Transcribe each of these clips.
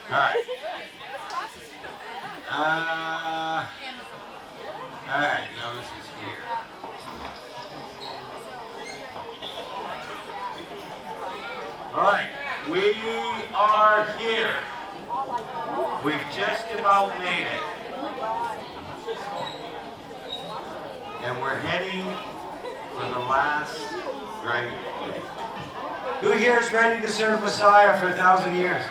All right. All right, now this is here. All right, we are here. We've just about made it. And we're heading for the last great day. Who here is ready to serve Messiah for 1,000 years?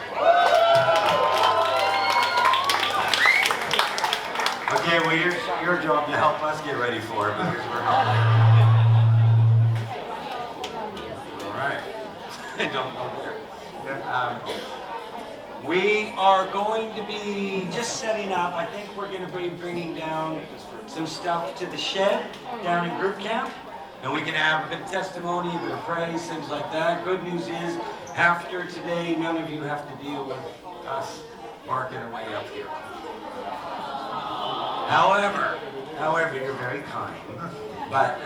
Okay, well, your job to help us get ready for it because we're not. All right. Don't go there. We are going to be just setting up. I think we're going to be bringing down some stuff to the shed down in group camp. And we can have a bit of testimony, a bit of praise, things like that. Good news is, after today, none of you have to deal with us working our way up here. However, you're very kind. But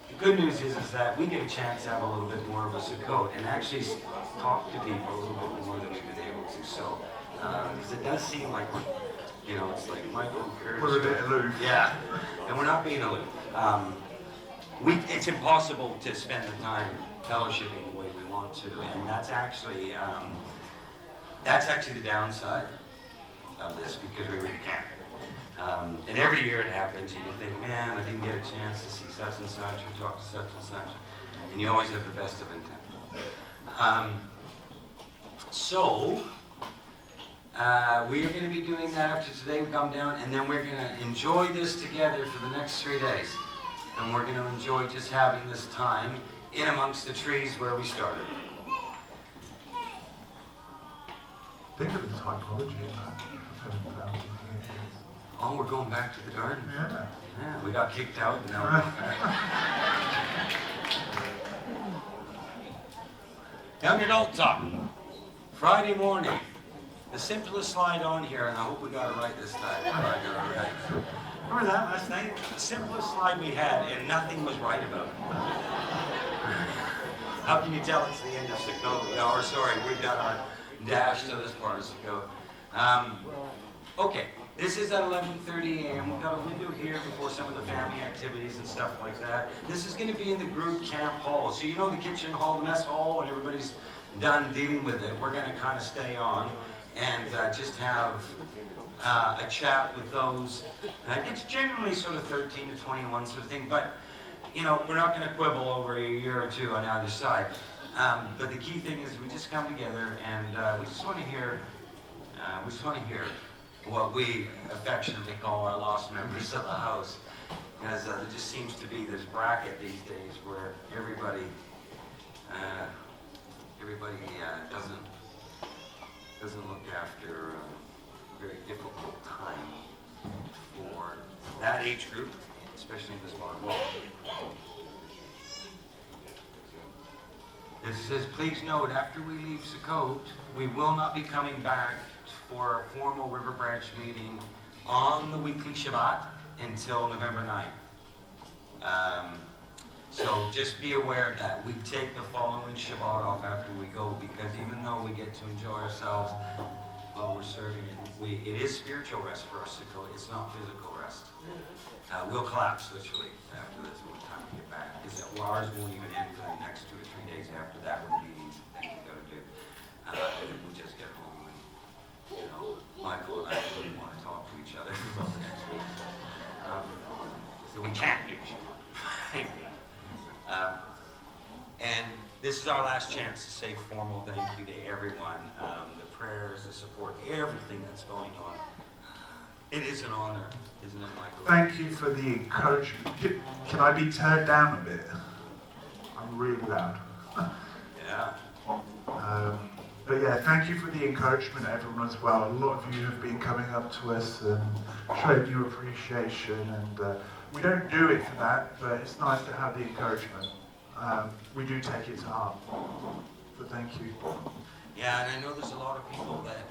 the good news is that we get a chance to have a little bit more of a Sukkot and actually talk to people a little bit more than we've been able to. So, because it does seem like, it's like Michael encouraged. We're a bit aloof. Yeah, and we're not being aloof. It's impossible to spend the time fellowshipping the way we want to, and that's actually the downside of this because we really can't. And every year it happens, and you think, man, I didn't get a chance to see such and such or talk to such and such, and you always have the best of intent. So we are going to be doing that after today. We come down, and then we're going to enjoy this together for the next 3 days. And we're going to enjoy just having this time in amongst the trees where we started. Think of the typology in that. 7,000 years. Oh, we're going back to the garden? Yeah. Yeah, we got kicked out and now we're back. Young adult talk. Friday morning. The simplest slide on here, and I hope we got it right this time. I got it right. Remember that last night? The simplest slide we had, and nothing was right about it. How can you tell it's the end of Sukkot? Or sorry, we've got our dash to this part of Sukkot. Okay, this is at 11:30 a.m. We've got a window here before some of the family activities and stuff like that. This is going to be in the group camp hall. So you know the kitchen hall, the mess hall, when everybody's done dealing with it, we're going to kind of stay on and just have a chat with those. It's generally sort of 13 to 21 sort of thing, but we're not going to quibble over a year or two on either side. But the key thing is we just come together and we just want to hear what we affectionately call our lost members of the house, because there just seems to be this bracket these days where everybody doesn't look after a very difficult time for that age group, especially in this modern world. It says, please note, after we leave Sukkot, we will not be coming back for a formal River Branch meeting on the weekly Shabbat until November 9th. So just be aware of that. We take the following Shabbat off after we go, because even though we get to enjoy ourselves while we're serving it is spiritual rest for us. It's not physical rest. We'll collapse literally after this when time to get back, because ours won't even end for the next 2 or 3 days after that with meetings and things we got to do. And then we just get home and Michael and I really want to talk to each other about the next week. So we can't do Shabbat. And this is our last chance to say formal thank you to everyone, the prayers, the support, everything that's going on. It is an honor, isn't it, Michael? Thank you for the encouragement. Can I be turned down a bit? I'm really loud. Yeah. But yeah, thank you for the encouragement, everyone, as well. A lot of you have been coming up to us and showed your appreciation, and we don't do it for that, but it's nice to have the encouragement. We do take it to heart. So thank you. Yeah, and I know there's a lot of people that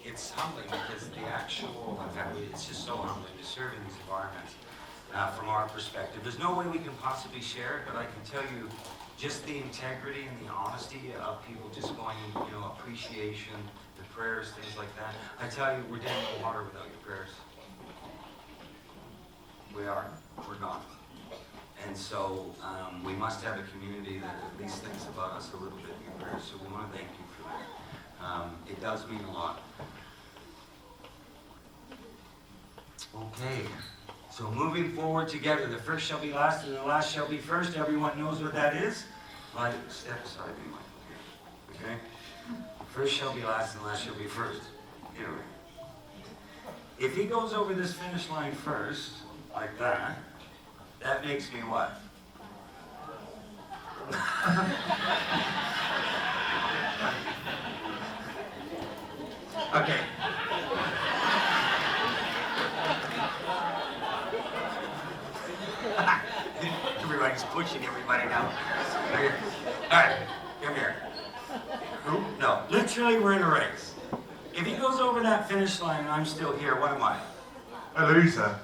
it's humbling, because it's just so humbling to serve in these environments from our perspective. There's no way we can possibly share it, but I can tell you just the integrity and the honesty of people just going, appreciation, the prayers, things like that. I tell you, we're dead in the water without your prayers. We are. We're gone. And so we must have a community that at least thinks about us a little bit in your prayers. So we want to thank you for that. It does mean a lot. Okay. So moving forward together, the first shall be last and the last shall be first. Everyone knows what that is? Right, step aside, Michael. Okay? First shall be last and last shall be first. Anyway. If he goes over this finish line first, like that, that makes me what? Okay. Everybody's pushing everybody now. Okay. All right, come here. Who? No, literally we're in a race. If he goes over that finish line and I'm still here, what am I? A loser.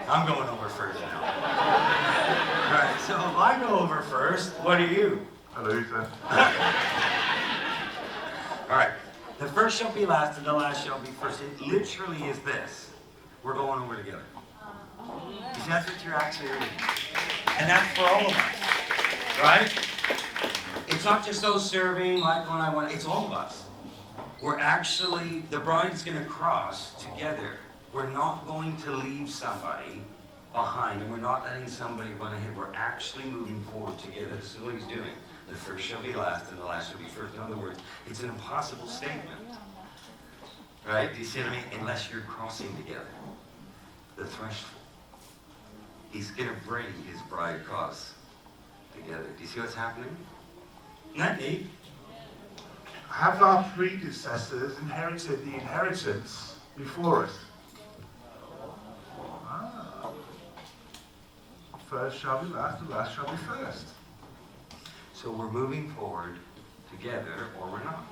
I'm going over first now. All right, so if I go over first, what are you? A loser. All right, the first shall be last and the last shall be first. It literally is this. We're going over together. You see, that's what you're actually reading. And that's for all of us, right? It's not just those serving, Michael and I want, it's all of us. We're actually, the bride's going to cross together. We're not going to leave somebody behind, and we're not letting somebody run ahead. We're actually moving forward together. This is what he's doing. The first shall be last, and the last shall be first. In other words, it's an impossible statement. Right? Do you see what I mean? Unless you're crossing together. The threshold. He's going to bring his bride across together. Do you see what's happening? Isn't that neat? Have our predecessors inherited the inheritance before us? Ah. First shall be last, and last shall be first. So we're moving forward together, or we're not.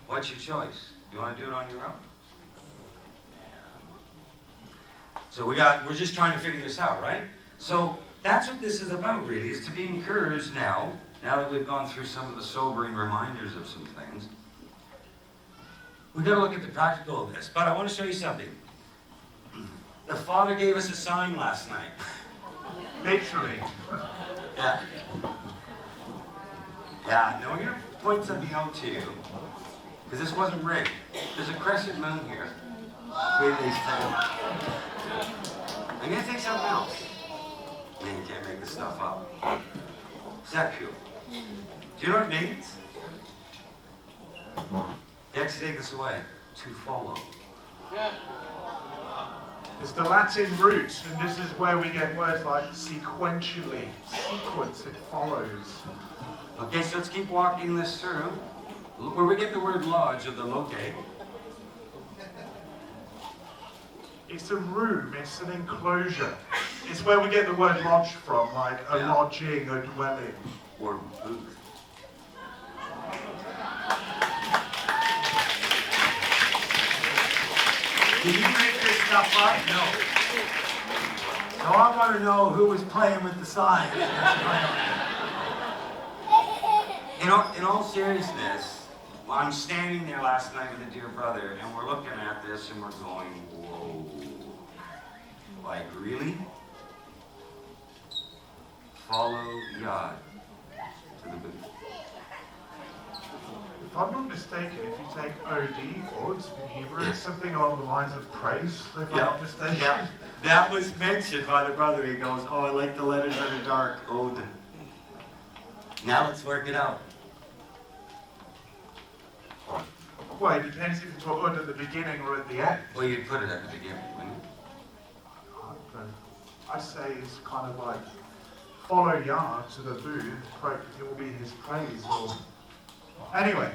What's your choice? You want to do it on your own? So we're just trying to figure this out, right? So that's what this is about, really, is to be encouraged now that we've gone through some of the sobering reminders of some things. We've got to look at the practical of this. But I want to show you something. The Father gave us a sign last night. Literally. Yeah. Yeah, now we're going to point something out to you. Because this wasn't rigged. There's a crescent moon here. Between these things. I'm going to take something else. Man, you can't make this stuff up. Sexual. Do you know what it means? You actually take this away. To follow. It's the Latin root, and this is where we get words like sequentially. Sequence, it follows. Okay, so let's keep walking this through. Where we get the word lodge, or the locate. It's a room, it's an enclosure. It's where we get the word lodge from, like a lodging, a dwelling. Or booth. Did you make this stuff up? No. So I want to know who was playing with the sign. In all seriousness, I'm standing there last night with a dear brother, and we're looking at this and we're going, whoa. Like, really? Follow Yod to the booth. If I'm not mistaken, if you take OD, Od, in Hebrew, it's something along the lines of praise, if I'm not mistaken. Yeah. That was mentioned by the brother. He goes, oh, I like the letters that are dark. Od. Now let's work it out. Well, it depends if you put Od at the beginning or at the end. Well, you'd put it at the beginning, wouldn't you? I say it's kind of like, follow Yah to the booth, it will be his praise. Or... Anyway,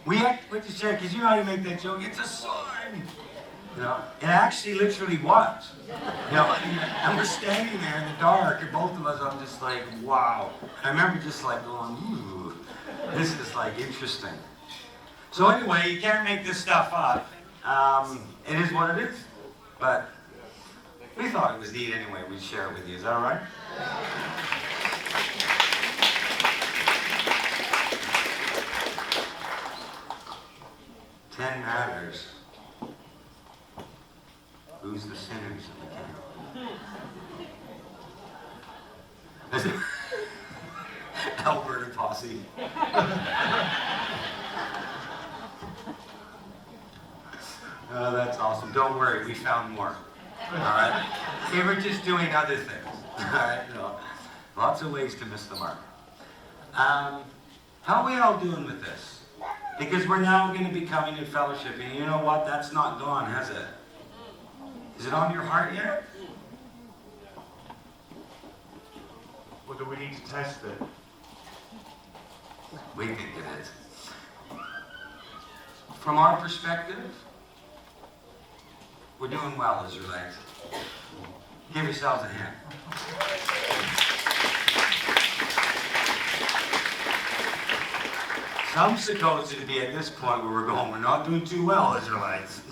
we have to check, because you know how to make that joke, it's a sign. You know, it actually literally was. You know, and we're standing there in the dark, and both of us, I'm just like, wow. I remember just like going, ooh, this is like interesting. So anyway, you can't make this stuff up. It is what it is. But we thought it was neat anyway. We'd share it with you. Is that all right? 10 matters. Who's the sinners in the camp? Alberta posse. Oh, that's awesome. Don't worry, we found more. All right? We were just doing other things. All right? No. Lots of ways to miss the mark. How are we all doing with this? Because we're now going to be coming in fellowship, and you know what? That's not gone, has it? Is it on your heart yet? Or do we need to test it? We think it is. From our perspective, we're doing well, Israelites. Give yourselves a hand. Some Sukkots would be at this point where we're going, we're not doing too well, Israelites.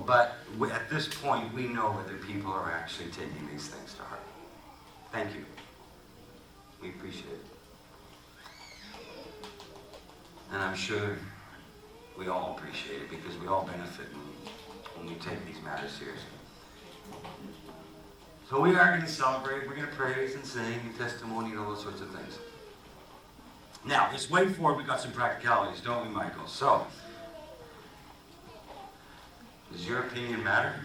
But at this point, we know whether people are actually taking these things to heart. Thank you. We appreciate it. And I'm sure we all appreciate it because we all benefit when we take these matters seriously. So we are going to celebrate, we're going to praise and sing and testimony and all those sorts of things. Now, this way forward, we've got some practicalities, don't we, Michael? So, does your opinion matter?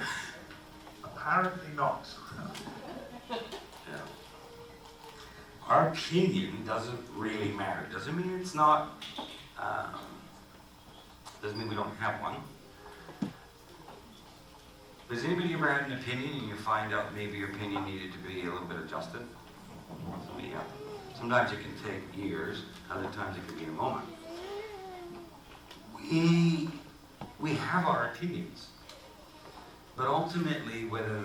Apparently not. Yeah. Our opinion doesn't really matter. Doesn't mean it's not, doesn't mean we don't have one. Has anybody ever had an opinion and you find out maybe your opinion needed to be a little bit adjusted? Yeah. Sometimes it can take years, other times it can be in a moment. We have our opinions. But ultimately, whether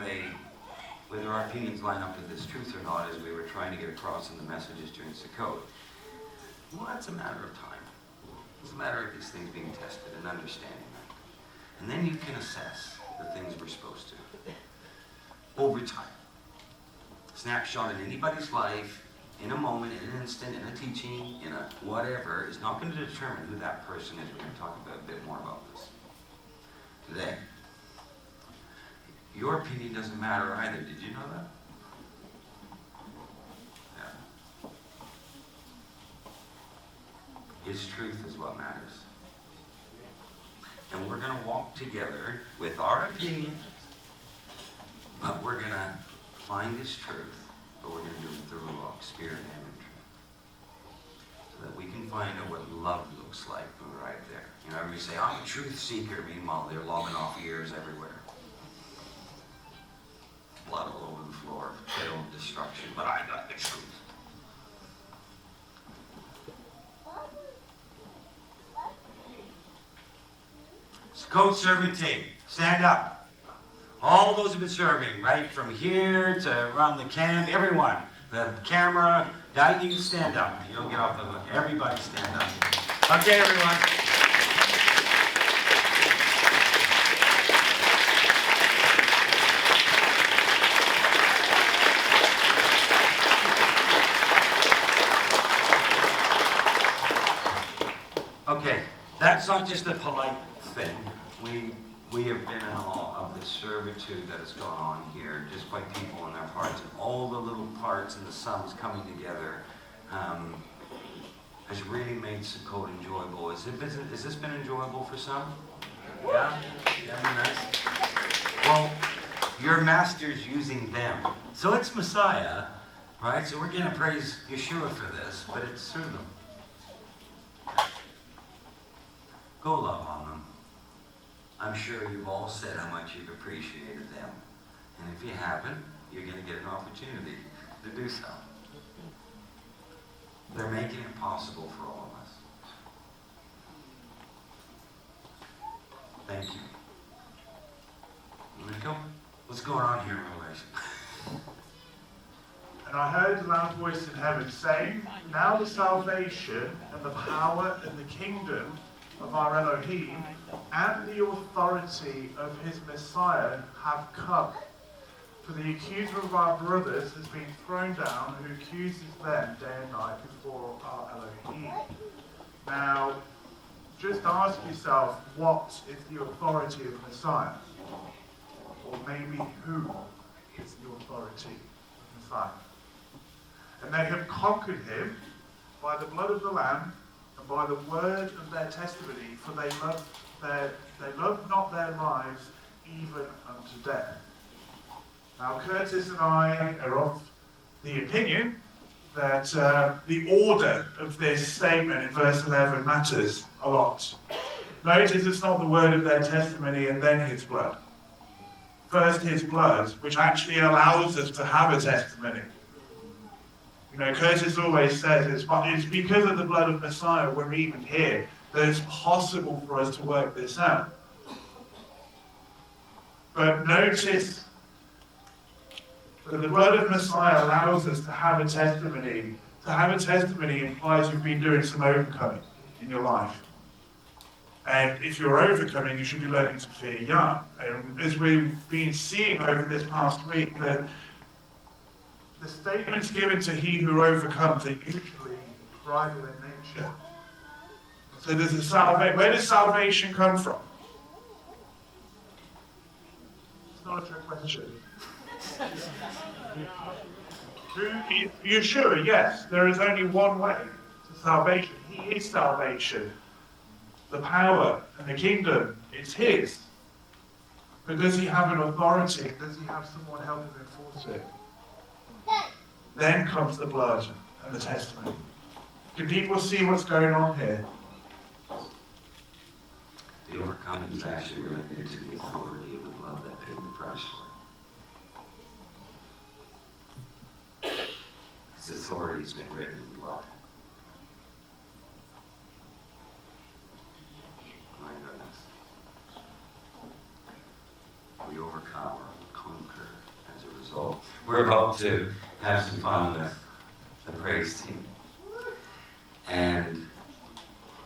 our opinions line up with this truth or not, as we were trying to get across in the messages during Sukkot, well, that's a matter of time. It's a matter of these things being tested and understanding them. And then you can assess the things we're supposed to. Over time. Snapshot in anybody's life, in a moment, in an instant, in a teaching, in a whatever, is not going to determine who that person is. We're going to talk about a bit more about this today. Your opinion doesn't matter either. Did you know that? Yeah. His truth is what matters. And we're going to walk together with our opinion, but we're going to find his truth, but we're going to do it through spirit and in truth. So that we can find out what love looks like when we're right there. You know, everybody say, I'm a truth seeker. Meanwhile, they're lobbing off ears everywhere. Blood all over the floor, fatal destruction, but I got the truth. Sukkot serving team, stand up. All those who've been serving, right from here to around the camp, everyone. The camera, guy, you can stand up. You don't get off the hook. Everybody stand up. Okay, everyone. Okay, that's not just a polite thing. We have been in awe of the servitude that has gone on here, just by people and their hearts, and all the little parts and the sums coming together has really made Sukkot enjoyable. Has this been enjoyable for some? Yeah? Yeah, nice. Well, your master's using them. So it's Messiah, right? So we're going to praise Yeshua for this, but it's through them. Go love on them. I'm sure you've all said how much you've appreciated them. And if you haven't, you're going to get an opportunity to do so. They're making it possible for all of us. Thank you. What's going on here, Revelation? And I heard a loud voice in heaven saying, now the salvation and the power and the kingdom of our Elohim and the authority of his Messiah have come. For the accuser of our brothers has been thrown down, who accuses them day and night before our Elohim. Now, just ask yourself, what is the authority of Messiah? Or maybe who is the authority of Messiah? And they have conquered him by the blood of the Lamb and by the word of their testimony, for they love not their lives even unto death. Now, Curtis and I are of the opinion that the order of this statement in verse 11 matters a lot. Notice it's not the word of their testimony and then his blood. First his blood, which actually allows us to have a testimony. You know, Curtis always says it's because of the blood of Messiah we're even here that it's possible for us to work this out. But notice that the blood of Messiah allows us to have a testimony. To have a testimony implies you've been doing some overcoming in your life. And if you're overcoming, you should be learning to fear Yah. And as we've been seeing over this past week, that the statements given to he who overcomes are usually bridal in nature. So there's a salvation. Where does salvation come from? It's not a trick question. You're sure? Yes. There is only one way to salvation. He is salvation. The power and the kingdom, it's his. But does he have an authority? Does he have someone helping enforce it? Then comes the blood and the testimony. Can people see what's going on here? The overcoming is actually related to the authority of the blood that paid the price for it. His authority has been written in blood. My goodness. We overcome or conquer as a result. We're about to have some fun with the praise team. And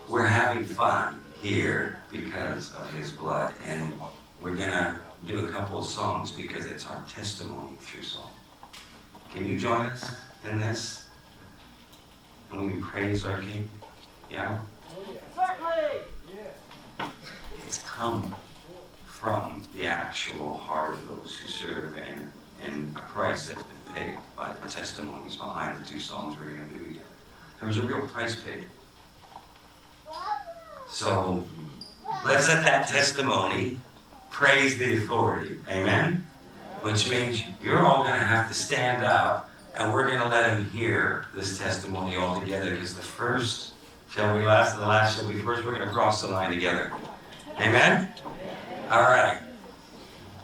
we're having fun here because of his blood. And we're going to do a couple of songs because it's our testimony through song. Can you join us in this? When we praise our King? Yeah? Certainly! It's come from the actual heart of those who serve and a price that's been paid by the testimonies behind the two songs we're going to do here. There was a real price paid. So let's let that testimony praise the authority. Amen? Which means you're all going to have to stand up and we're going to let him hear this testimony all together because the first shall be last and the last shall be first. We're going to cross the line together. Amen? All right.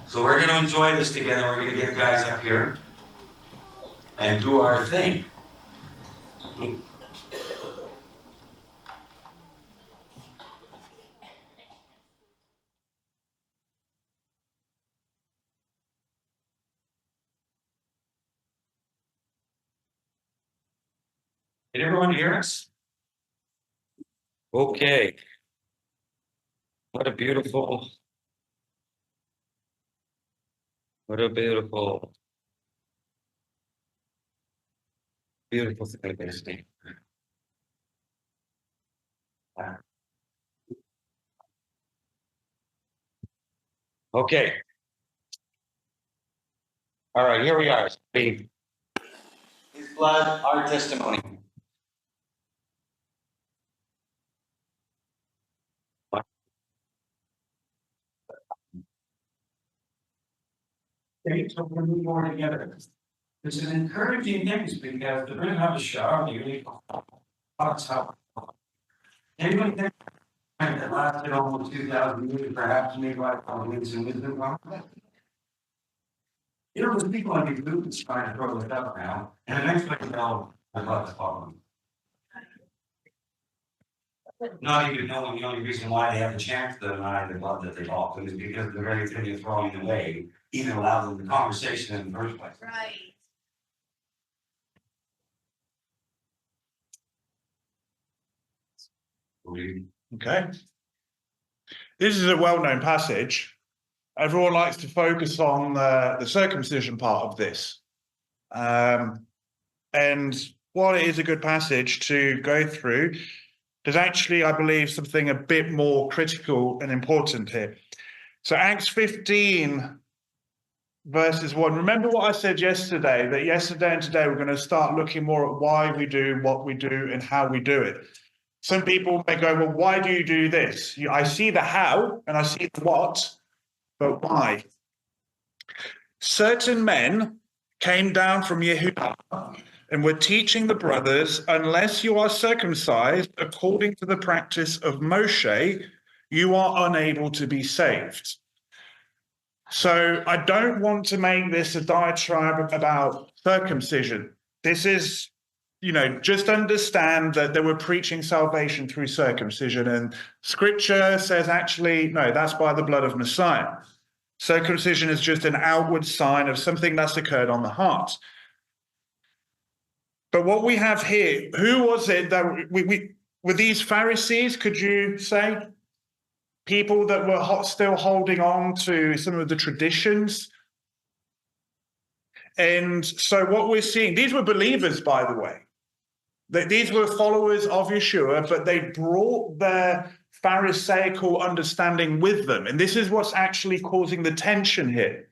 So we're going to enjoy this together. We're going to get guys up here and do our thing. Did everyone hear us? Okay. What a beautiful thing to see. Okay. All right, here we are. His blood, our testimony. Okay, so we're moving on together. It's an encouraging thing because they're going to have a shower. They're going to hot. Anybody think that lasted almost 2,000 years, perhaps maybe like wins and wisdom? You know, there's people on these movements trying to throw this up now, and the next thing you know, the blood's falling. Not even knowing the only reason why they have a chance to deny the blood that they bought is because the very thing you're throwing away even allows them the conversation in the first place. Right. Okay. This is a well-known passage. Everyone likes to focus on the circumcision part of this. And while it is a good passage to go through, there's actually, I believe, something a bit more critical and important here. So Acts 15, verses 1. Remember what I said yesterday, that yesterday and today we're going to start looking more at why we do what we do and how we do it. Some people may go, well, why do you do this? I see the how and I see the what, but why? Certain men came down from Yehuda and were teaching the brothers, unless you are circumcised according to the practice of Moshe, you are unable to be saved. So I don't want to make this a diatribe about circumcision. This is, just understand that they were preaching salvation through circumcision, and scripture says actually, no, that's by the blood of Messiah. Circumcision is just an outward sign of something that's occurred on the heart. But what we have here, who was it that were these Pharisees, could you say? People that were still holding on to some of the traditions. And so what we're seeing, these were believers, by the way. These were followers of Yeshua, but they brought their Pharisaical understanding with them. And this is what's actually causing the tension here.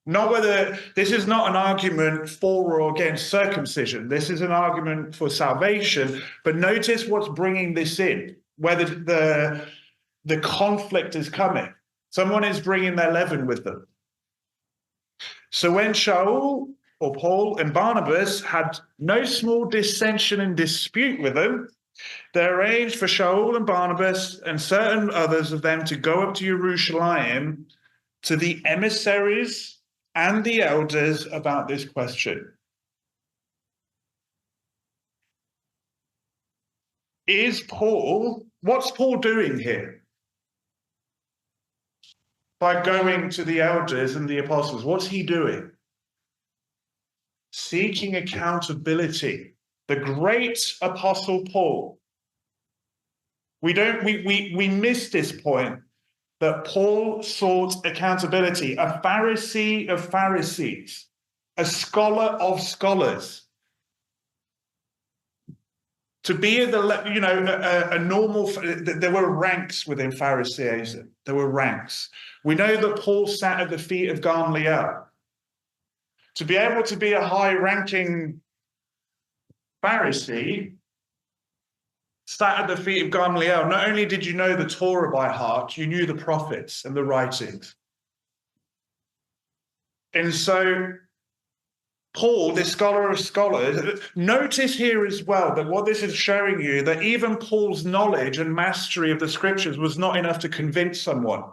Not whether this is not an argument for or against circumcision. This is an argument for salvation. But notice what's bringing this in, whether the conflict is coming. Someone is bringing their leaven with them. So when Shaul or Paul and Barnabas had no small dissension and dispute with them, they arranged for Shaul and Barnabas and certain others of them to go up to Jerusalem to the emissaries and the elders about this question. What's Paul doing here? By going to the elders and the apostles, what's he doing? Seeking accountability. The great apostle Paul. We miss this point that Paul sought accountability, a Pharisee of Pharisees, a scholar of scholars. To be a normal, there were ranks within Pharisaism. There were ranks. We know that Paul sat at the feet of Gamaliel. To be able to be a high-ranking Pharisee, sat at the feet of Gamaliel, not only did you know the Torah by heart, you knew the prophets and the writings. And so Paul, this scholar of scholars, notice here as well that what this is showing you, that even Paul's knowledge and mastery of the scriptures was not enough to convince someone.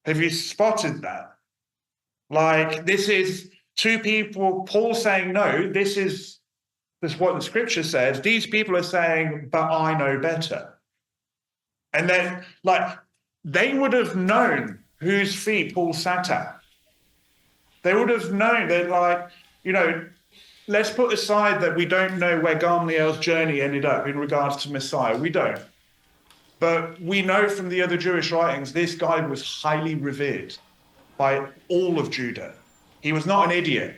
Have you spotted that? Like, this is two people, Paul saying, no, this is what the scripture says. These people are saying, but I know better. And then, they would have known whose feet Paul sat at. They would have known that, let's put aside that we don't know where Gamaliel's journey ended up in regards to Messiah. We don't. But we know from the other Jewish writings, this guy was highly revered by all of Judah. He was not an idiot.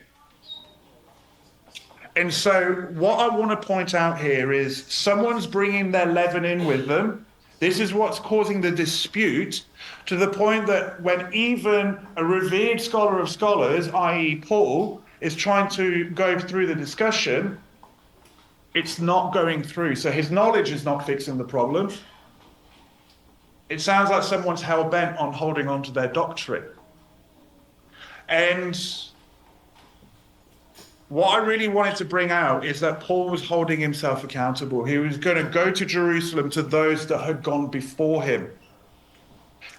And so what I want to point out here is someone's bringing their leaven in with them. This is what's causing the dispute, to the point that when even a revered scholar of scholars, i.e. Paul, is trying to go through the discussion, it's not going through. So his knowledge is not fixing the problem. It sounds like someone's hell-bent on holding on to their doctrine. And what I really wanted to bring out is that Paul was holding himself accountable. He was going to go to Jerusalem to those that had gone before him.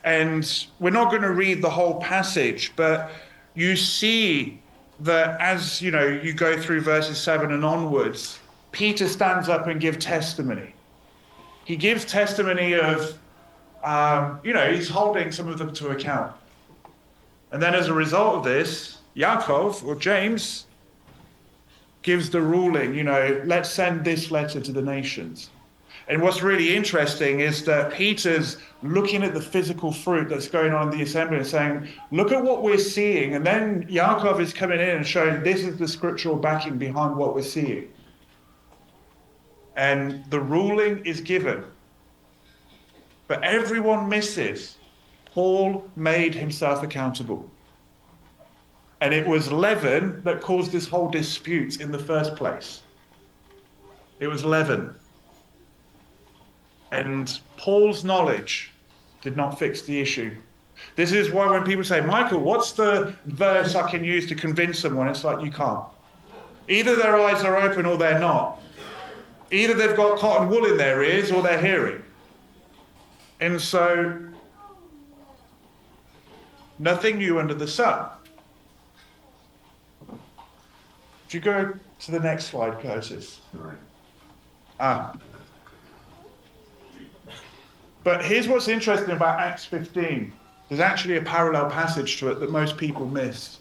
And we're not going to read the whole passage, but you see that as you go through verses 7 and onwards, Peter stands up and gives testimony. He gives testimony of, he's holding some of them to account. And then as a result of this, Yaakov, or James, gives the ruling, let's send this letter to the nations. And what's really interesting is that Peter's looking at the physical fruit that's going on in the assembly and saying, look at what we're seeing. And then Yaakov is coming in and showing this is the scriptural backing behind what we're seeing. And the ruling is given. But everyone misses. Paul made himself accountable. And it was leaven that caused this whole dispute in the first place. It was leaven. And Paul's knowledge did not fix the issue. This is why when people say, Michael, what's the verse I can use to convince someone? It's like, you can't. Either their eyes are open or they're not. Either they've got cotton wool in their ears or they're hearing. And so, nothing new under the sun. If you go to the next slide, Curtis. But here's what's interesting about Acts 15. There's actually a parallel passage to it that most people miss.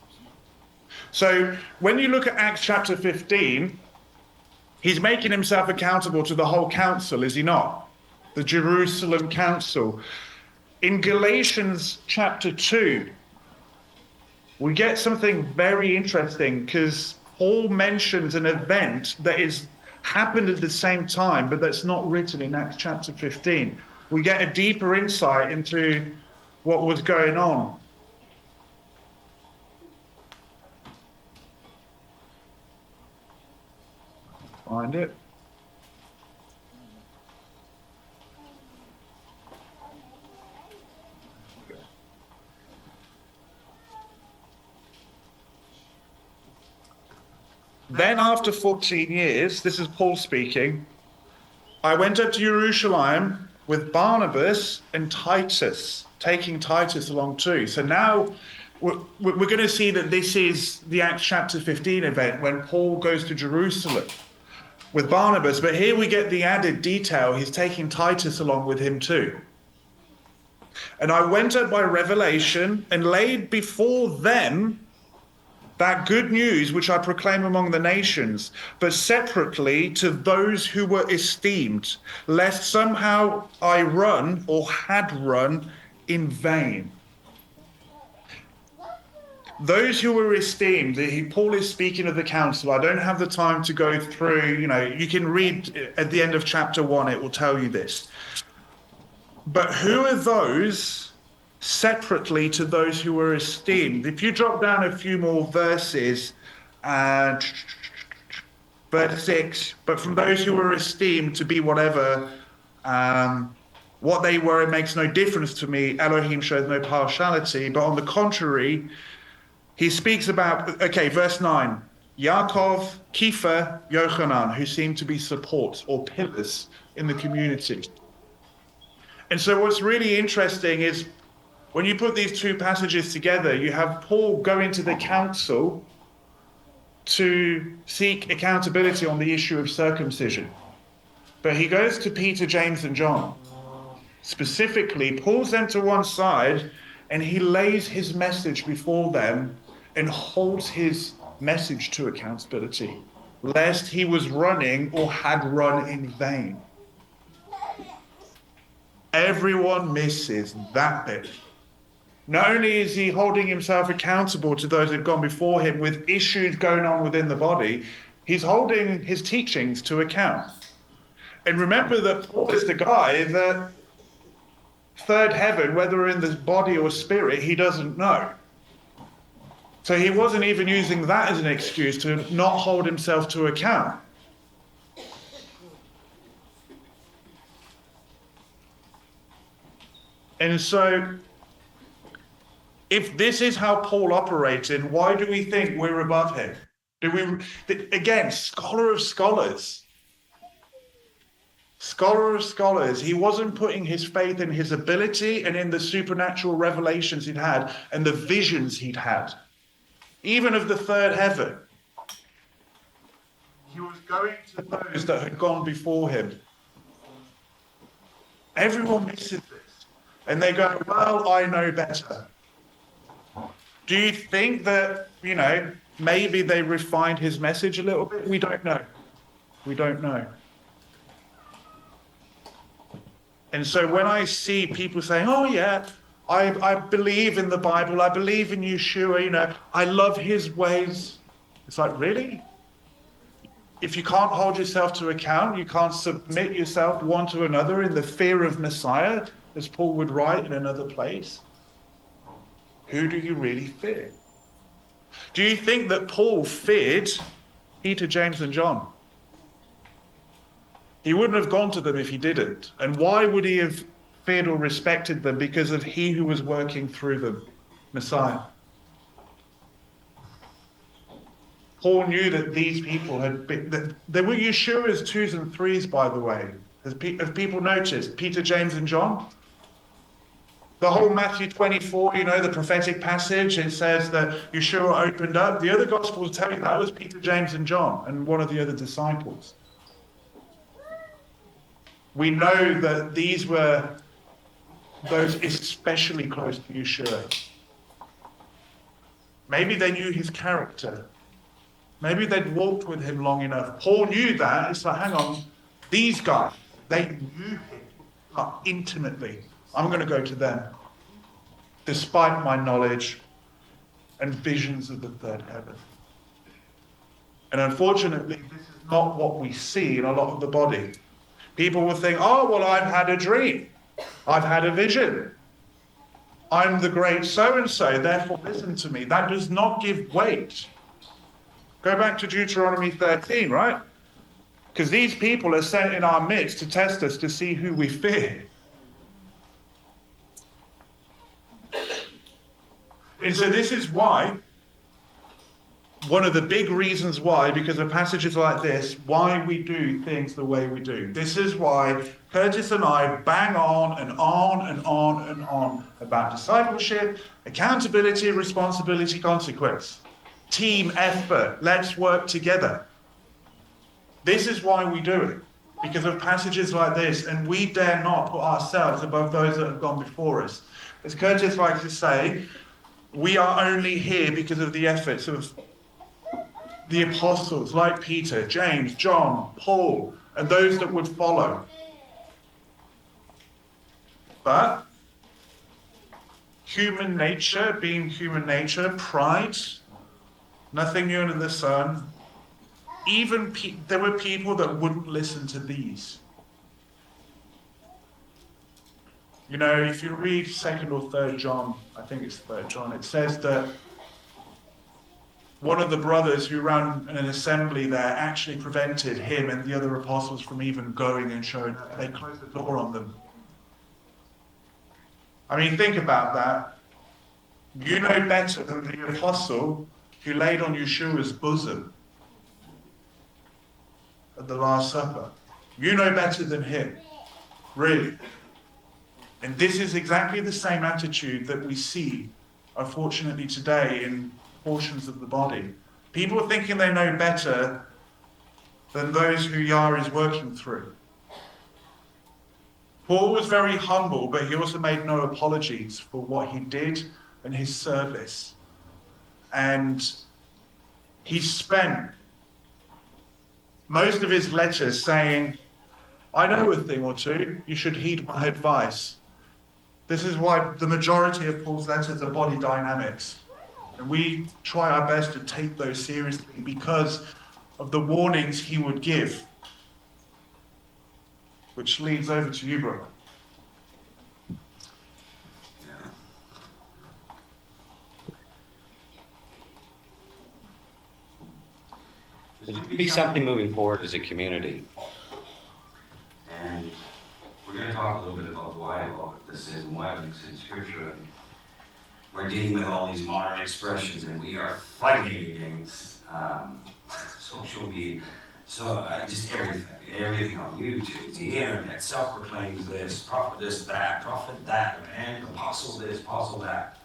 So when you look at Acts chapter 15, he's making himself accountable to the whole council, is he not? The Jerusalem council. In Galatians chapter 2, we get something very interesting because Paul mentions an event that is happened at the same time, but that's not written in Acts chapter 15. We get a deeper insight into what was going on. Find it. Then after 14 years, this is Paul speaking, I went up to Jerusalem with Barnabas and Titus, taking Titus along too. So now we're going to see that this is the Acts chapter 15 event when Paul goes to Jerusalem with Barnabas. But here we get the added detail. He's taking Titus along with him too. And I went up by revelation and laid before them that good news which I proclaim among the nations, but separately to those who were esteemed, lest somehow I run or had run in vain. Those who were esteemed, Paul is speaking of the council. I don't have the time to go through, you can read at the end of chapter 1, it will tell you this. But who are those separately to those who were esteemed? If you drop down a few more verses, verse 6, but from those who were esteemed to be whatever, what they were, it makes no difference to me. Elohim shows no partiality, but on the contrary, he speaks about, verse 9, Yaakov, Kepha, Yochanan, who seem to be supports or pillars in the community. And so what's really interesting is when you put these two passages together, you have Paul going to the council to seek accountability on the issue of circumcision. But he goes to Peter, James, and John. Specifically, pulls them to one side, and he lays his message before them and holds his message to accountability, lest he was running or had run in vain. Everyone misses that bit. Not only is he holding himself accountable to those that have gone before him with issues going on within the body, he's holding his teachings to account. And remember that Paul is the guy that third heaven, whether in the body or spirit, he doesn't know. So he wasn't even using that as an excuse to not hold himself to account. And so, if this is how Paul operated, why do we think we're above him? Again, scholar of scholars. Scholar of scholars. He wasn't putting his faith in his ability and in the supernatural revelations he'd had and the visions he'd had, even of the third heaven. He was going to those that had gone before him. Everyone misses this. And they go, well, I know better. Do you think that, maybe they refined his message a little bit? We don't know. We don't know. And so when I see people saying, oh yeah, I believe in the Bible, I believe in Yeshua, you know, I love his ways. It's like, really? If you can't hold yourself to account, you can't submit yourself one to another in the fear of Messiah, as Paul would write in another place, who do you really fear? Do you think that Paul feared Peter, James, and John? He wouldn't have gone to them if he didn't. And why would he have feared or respected them? Because of he who was working through them, Messiah. Paul knew that these people had been, that they were Yeshua's 2s and 3s, by the way. Have people noticed? Peter, James, and John? The whole Matthew 24, you know, the prophetic passage, it says that Yeshua opened up. The other Gospels tell you that was Peter, James, and John, and one of the other disciples. We know that these were those especially close to Yeshua. Maybe they knew his character. Maybe they'd walked with him long enough. Paul knew that. It's like, hang on, these guys, they knew him intimately. I'm going to go to them, despite my knowledge and visions of the third heaven. And unfortunately, this is not what we see in a lot of the body. People will think, oh, well, I've had a dream. I've had a vision. I'm the great so-and-so, therefore listen to me. That does not give weight. Go back to Deuteronomy 13, right? Because these people are sent in our midst to test us to see who we fear. And so this is why, one of the big reasons why, because of passages like this, why we do things the way we do. This is why Curtis and I bang on and on and on and on about discipleship, accountability, responsibility, consequence, team effort, let's work together. This is why we do it, because of passages like this, and we dare not put ourselves above those that have gone before us. As Curtis likes to say, we are only here because of the efforts of the apostles like Peter, James, John, Paul, and those that would follow. But human nature, being human nature, pride, nothing new under the sun, even there were people that wouldn't listen to these. You know, if you read 2nd or 3rd John, I think it's 3rd John, it says that one of the brothers who ran an assembly there actually prevented him and the other apostles from even going and showing up. They closed the door on them. I mean, think about that. You know better than the apostle who laid on Yeshua's bosom at the Last Supper. You know better than him. Really. And this is exactly the same attitude that we see, unfortunately, today in portions of the body. People are thinking they know better than those who Yah is working through. Paul was very humble, but he also made no apologies for what he did and his service. And he spent most of his letters saying, I know a thing or two, you should heed my advice. This is why the majority of Paul's letters are body dynamics. And we try our best to take those seriously because of the warnings he would give. Which leads over to you, brother. There's going to be something moving forward as a community. And we're going to talk a little bit about why all this is and why it makes sense scripture. We're dealing with all these modern expressions, and we are fighting against social media. So just everything on YouTube, the internet, self-proclaims this, prophet this, that, and apostle this, apostle that.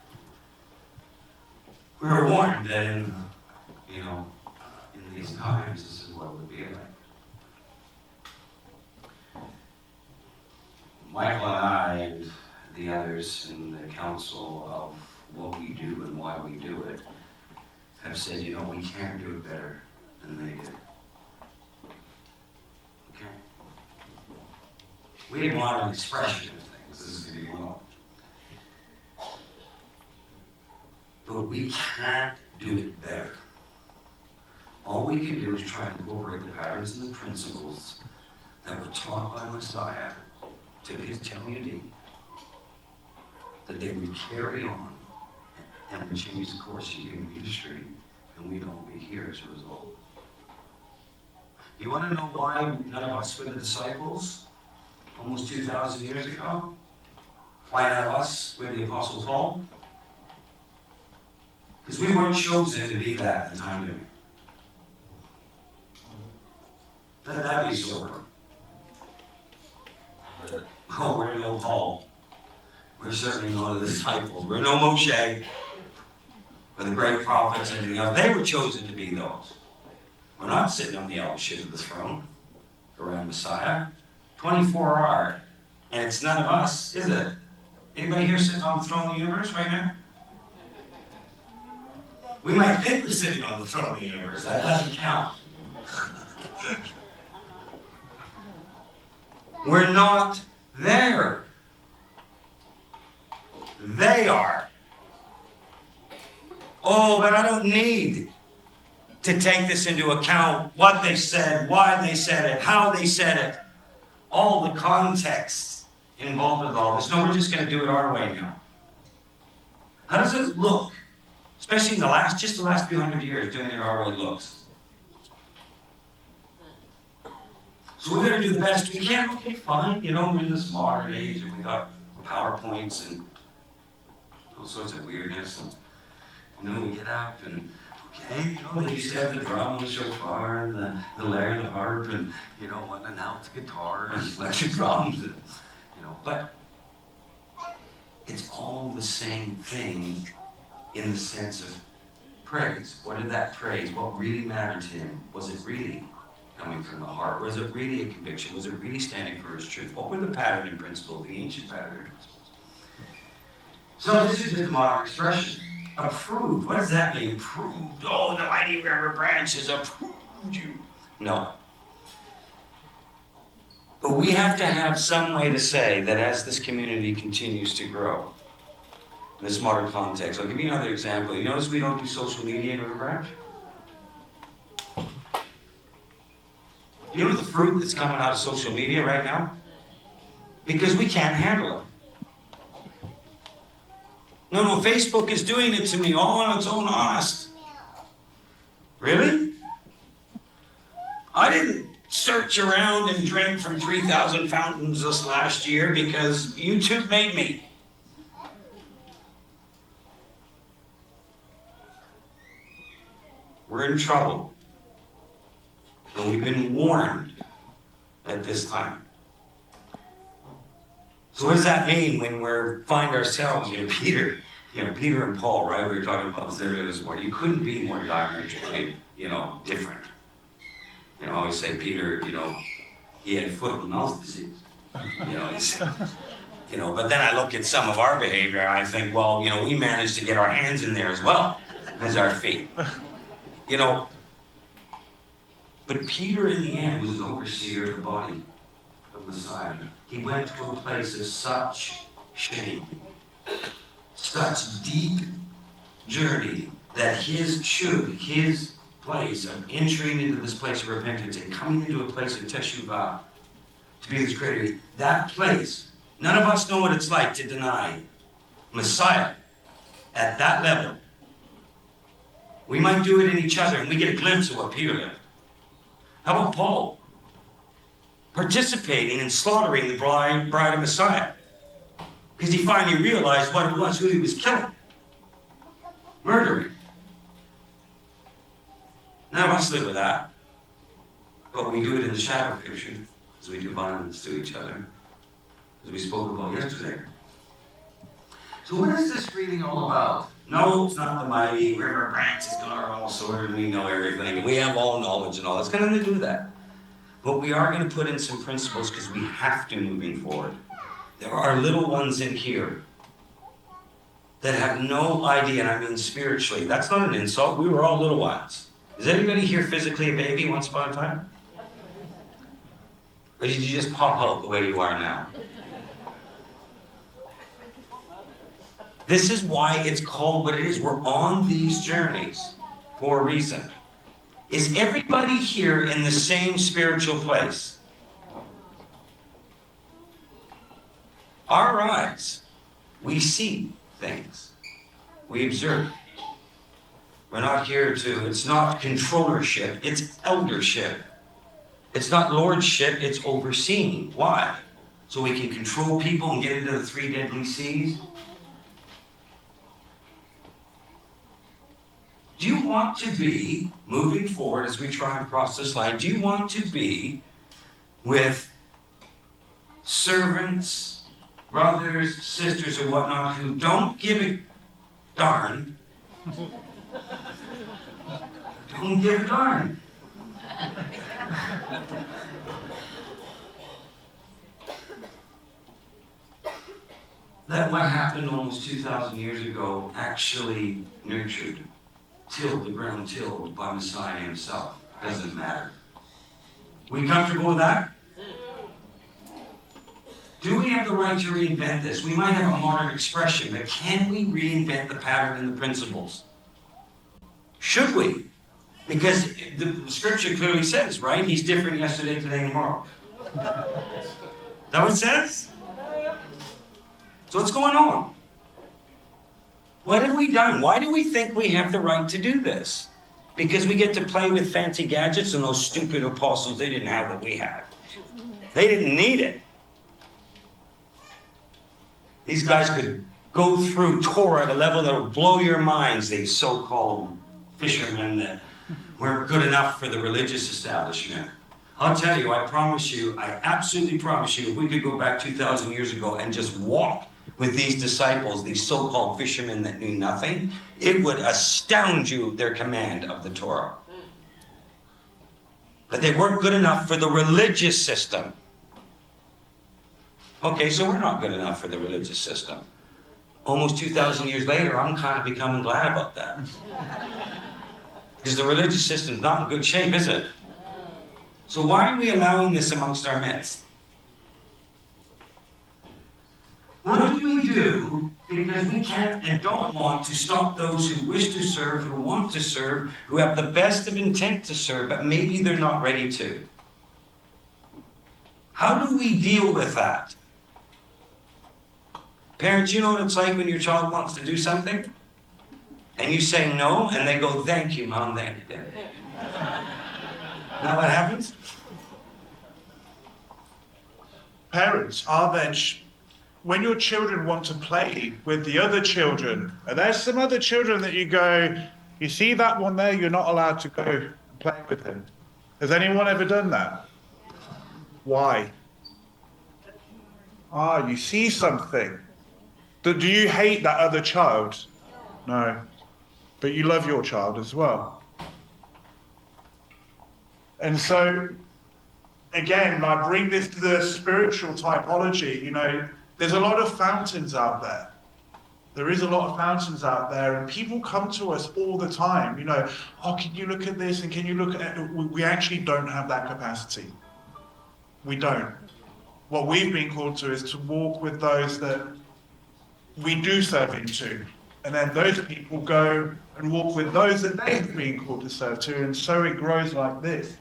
We were warned that in these times, this is what it would be like. Michael and I and the others in the council of what we do and why we do it have said, we can't do it better than they did. Okay? We have modern expression of things. This is going to be one of them. But we can't do it better. All we can do is try to incorporate the patterns and the principles that were taught by Messiah to his community, that they would carry on and would change the course of human history, and we'd all be here as a result. You want to know why none of us were the disciples almost 2,000 years ago? Why none of us were the Apostle Paul? Because we weren't chosen to be that at the time, did we? Let that be sober. Oh, we're no Paul. We're certainly not the disciples. We're no Moshe. Or the great prophets and everything else. They were chosen to be those. We're not sitting on the eldership of the throne around Messiah. 24 are. And it's none of us, is it? Anybody here sitting on the throne of the universe right now? We might think we're sitting on the throne of the universe. That doesn't count. We're not there. They are. Oh, but I don't need to take this into account, what they said, why they said it, how they said it, all the context involved with all this. No, we're just going to do it our way now. How does it look? Especially in the last few hundred years, doing it our way looks. So we're going to do the best we can. Okay, fine. You know, we're in this modern age, and we got PowerPoints and all sorts of weirdness. And we get out and, okay, they used to have the drum and the shofar and the lyre and the harp and, and now it's guitar and electric drums. And, but it's all the same thing in the sense of praise. What did that praise? What really mattered to him? Was it really coming from the heart? Was it really a conviction? Was it really standing for his truth? What were the pattern and principles, the ancient pattern and principles? So this is just a modern expression. Approved. What does that mean? Approved. Oh, the mighty river branches approved you. No. But we have to have some way to say that as this community continues to grow, in this modern context. I'll give you another example. You notice we don't do social media in River Branch? You know the fruit that's coming out of social media right now? Because we can't handle it. No, Facebook is doing it to me all on its own honest. Really? I didn't search around and drink from 3,000 fountains this last year because YouTube made me. We're in trouble. And we've been warned at this time. So what does that mean when we find ourselves, Peter and Paul, right? We were talking about this earlier this morning. You couldn't be more diametrically, different. I always say Peter, he had foot and mouth disease. But then I look at some of our behavior and I think, well, we managed to get our hands in there as well as our feet. But Peter in the end was an overseer of the body of Messiah. He went to a place of such shame, such deep journey that his place of entering into this place of repentance and coming into a place of teshuvah to be this creator, that place, none of us know what it's like to deny Messiah at that level. We might do it in each other and we get a glimpse of what Peter did. How about Paul? Participating in slaughtering the bride of Messiah. Because he finally realized what it was, who he was killing. Murdering. None of us live with that. But we do it in the shadow picture, as we do violence to each other, as we spoke about yesterday. So what is this reading all about? No, it's not the mighty river branches are all sorted and we know everything. We have all knowledge and all. It's going to do that. But we are going to put in some principles because we have to moving forward. There are little ones in here that have no idea, and I mean spiritually. That's not an insult. We were all little ones. Is anybody here physically a baby once upon a time? Or did you just pop out the way you are now? This is why it's called what it is. We're on these journeys for a reason. Is everybody here in the same spiritual place? Our eyes, we see things. We observe. We're not here to, it's not controllership, it's eldership. It's not lordship, it's overseeing. Why? So we can control people and get into the 3 deadly C's? Do you want to be, moving forward as we try and cross this line, do you want to be with servants, brothers, sisters, or whatnot who don't give a darn? Don't give a darn. That what happened almost 2,000 years ago actually nurtured, tilled, the ground tilled by Messiah himself. Doesn't matter. We comfortable with that? Do we have the right to reinvent this? We might have a modern expression, but can we reinvent the pattern and the principles? Should we? Because the scripture clearly says, right? He's different yesterday, today, and tomorrow. Is that what it says? So what's going on? What have we done? Why do we think we have the right to do this? Because we get to play with fancy gadgets, and those stupid apostles, they didn't have what we had. They didn't need it. These guys could go through Torah at a level that would blow your minds, these so-called fishermen that weren't good enough for the religious establishment. I'll tell you, I promise you, I absolutely promise you, if we could go back 2,000 years ago and just walk with these disciples, these so-called fishermen that knew nothing, it would astound you, their command of the Torah. But they weren't good enough for the religious system. Okay, so we're not good enough for the religious system. Almost 2,000 years later, I'm kind of becoming glad about that. Because the religious system's not in good shape, is it? So why are we allowing this amongst our midst? What do we do because we can't and don't want to stop those who wish to serve, who want to serve, who have the best of intent to serve, but maybe they're not ready to? How do we deal with that? Parents, you know what it's like when your child wants to do something? And you say no, and they go, thank you, Mom, thank you, Dad. Now what happens? Parents, when your children want to play with the other children, and there's some other children that you go, you see that one there, you're not allowed to go and play with him. Has anyone ever done that? Why? You see something. Do you hate that other child? No. But you love your child as well. And so, again, I bring this to the spiritual typology. There's a lot of fountains out there. There is a lot of fountains out there, and people come to us all the time. Can you look at this, and can you look at it? We actually don't have that capacity. We don't. What we've been called to is to walk with those that we do serve into. And then those people go and walk with those that they've been called to serve to, and so it grows like this.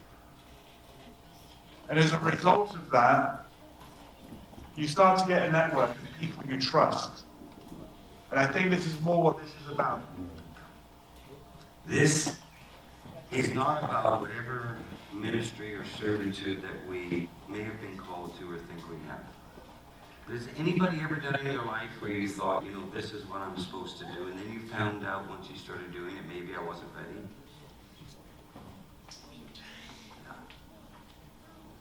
And as a result of that, you start to get a network of people you trust. And I think this is more what this is about. This is not about whatever ministry or servitude that we may have been called to or think we have. But has anybody ever done in their life where you thought, this is what I'm supposed to do, and then you found out once you started doing it, maybe I wasn't ready? No.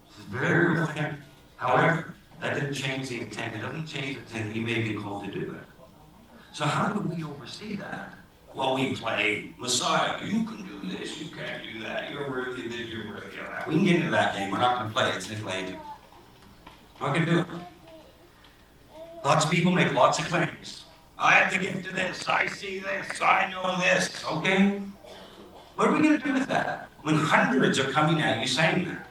This is very reflective. However, that didn't change the intent. It doesn't change the intent that you may be called to do it. So how do we oversee that? Well, we play Messiah. You can do this. You can't do that. You're worthy of this. You're worthy of that. We can get into that game. We're not going to play it. It's inflated. Not going to do it. Lots of people make lots of claims. I have the gift of this. I see this. I know this. Okay? What are we going to do with that when hundreds are coming at you saying that?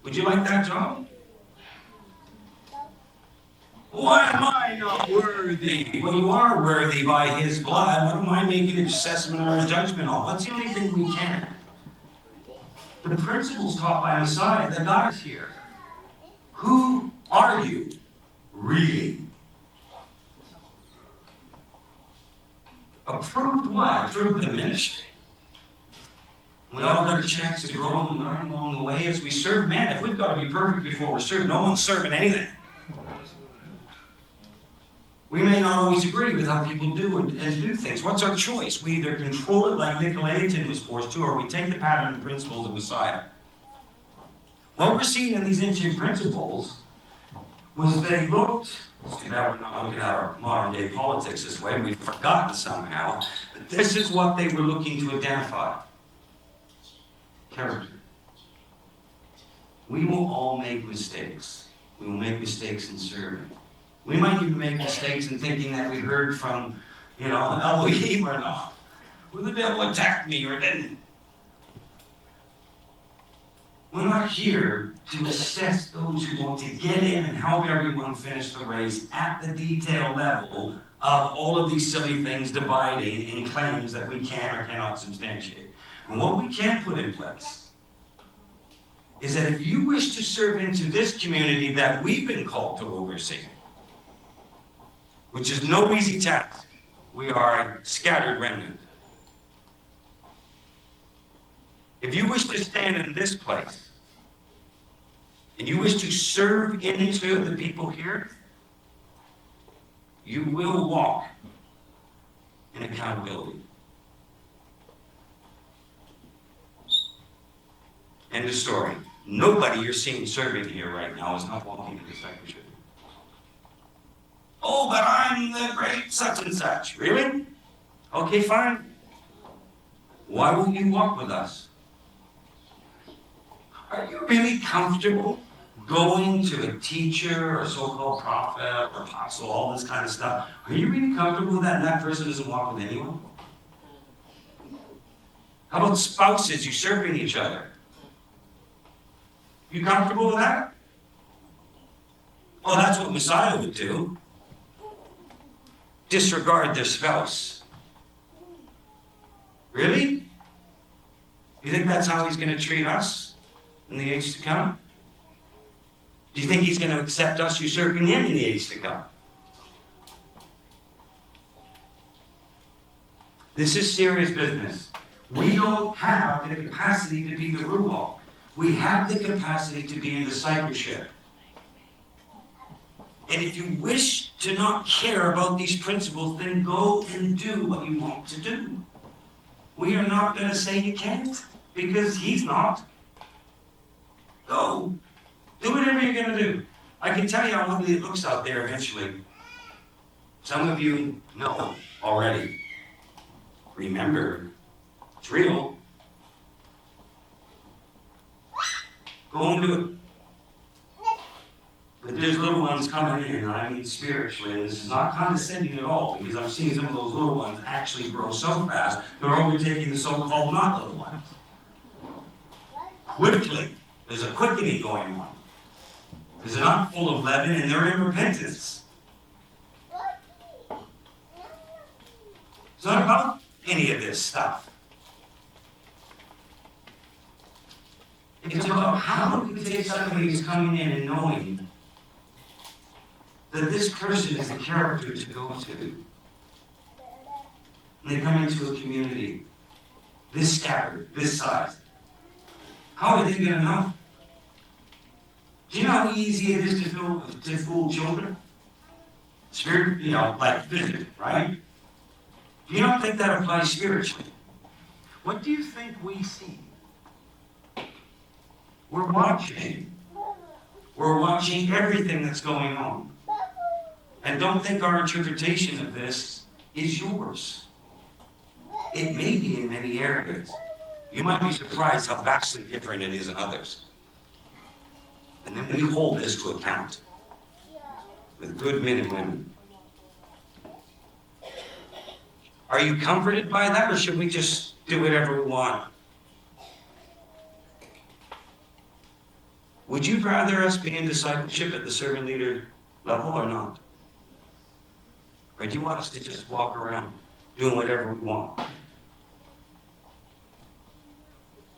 Would you like that job? Why am I not worthy? Well, you are worthy by his blood. What am I making an assessment or a judgment on? What's the only thing we can? The principles taught by Messiah that got us here. Who are you, really? Approved what? Approved the ministry. We all got a chance to grow and learn along the way as we serve. Man, if we've got to be perfect before we're served, no one's serving anything. We may not always agree with how people do and do things. What's our choice? We either control it like Nicolaitan was forced to, or we take the pattern and principles of Messiah. What we're seeing in these ancient principles was they looked, now we're not looking at our modern day politics this way, we've forgotten somehow, that this is what they were looking to identify. Character. We will all make mistakes. We will make mistakes in serving. We might even make mistakes in thinking that we heard from, Elohim or not. Well, the devil attacked me or didn't. We're not here to assess those who want to get in and help everyone finish the race at the detail level of all of these silly things dividing in claims that we can or cannot substantiate. And what we can put in place is that if you wish to serve into this community that we've been called to oversee, which is no easy task, we are a scattered remnant. If you wish to stand in this place, and you wish to serve into the people here, you will walk in accountability. End of story. Nobody you're seeing serving here right now is not walking in discipleship. Oh, but I'm the great such and such. Really? Okay, fine. Why won't you walk with us? Are you really comfortable going to a teacher or a so-called prophet or apostle, all this kind of stuff? Are you really comfortable with that and that person doesn't walk with anyone? How about spouses usurping each other? You comfortable with that? Well, that's what Messiah would do. Disregard their spouse. Really? You think that's how he's going to treat us in the age to come? Do you think he's going to accept us usurping him in the age to come? This is serious business. We don't have the capacity to be the rule. We have the capacity to be in discipleship. And if you wish to not care about these principles, then go and do what you want to do. We are not going to say you can't, because he's not. Go. Do whatever you're going to do. I can tell you how ugly it looks out there eventually. Some of you know already. Remember, it's real. Go and do it. But there's little ones coming in, and I mean spiritually, and this is not condescending at all, because I'm seeing some of those little ones actually grow so fast, they're overtaking the so-called not little ones. Quickly. There's a quickening going on. Because they're not full of leaven, and they're in repentance. It's not about any of this stuff. It's about how do we take somebody who's coming in and knowing that this person is the character to go to. And they come into a community this scattered, this size. How are they going to know? Do you know how easy it is to fool children? Spirit, like physically, right? Do you not think that applies spiritually? What do you think we see? We're watching. We're watching everything that's going on. And don't think our interpretation of this is yours. It may be in many areas. You might be surprised how vastly different it is in others. And then we hold this to account with good men and women. Are you comforted by that, or should we just do whatever we want? Would you rather us be in discipleship at the servant leader level or not? Or do you want us to just walk around doing whatever we want?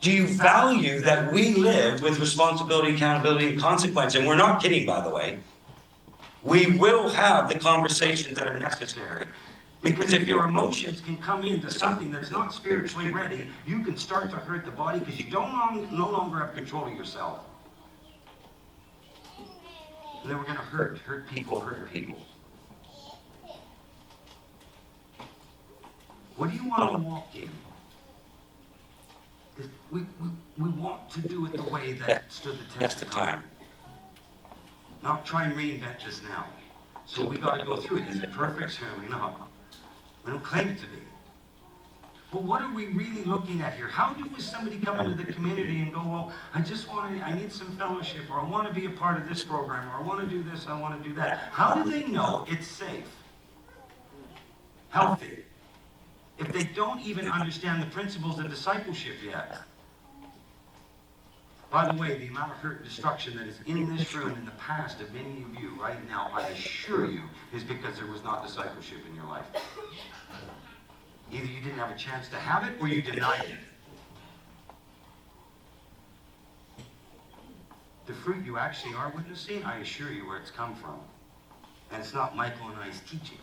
Do you value that we live with responsibility, accountability, and consequence? And we're not kidding, by the way. We will have the conversations that are necessary. Because if your emotions can come into something that's not spiritually ready, you can start to hurt the body because you no longer have control of yourself. And then we're going to hurt people. What do you want to walk in? We want to do it the way that stood the test of time. Not try and reinvent this now. So we got to go through it. Is it perfect? Certainly not. We don't claim it to be. But what are we really looking at here? How do somebody come into the community and go, well, I need some fellowship, or I want to be a part of this program, or I want to do this, I want to do that. How do they know it's safe, healthy, if they don't even understand the principles of discipleship yet? By the way, the amount of hurt and destruction that is in this room in the past of many of you right now, I assure you, is because there was not discipleship in your life. Either you didn't have a chance to have it, or you denied it. The fruit you actually are witnessing, I assure you where it's come from. And it's not Michael and I's teachings.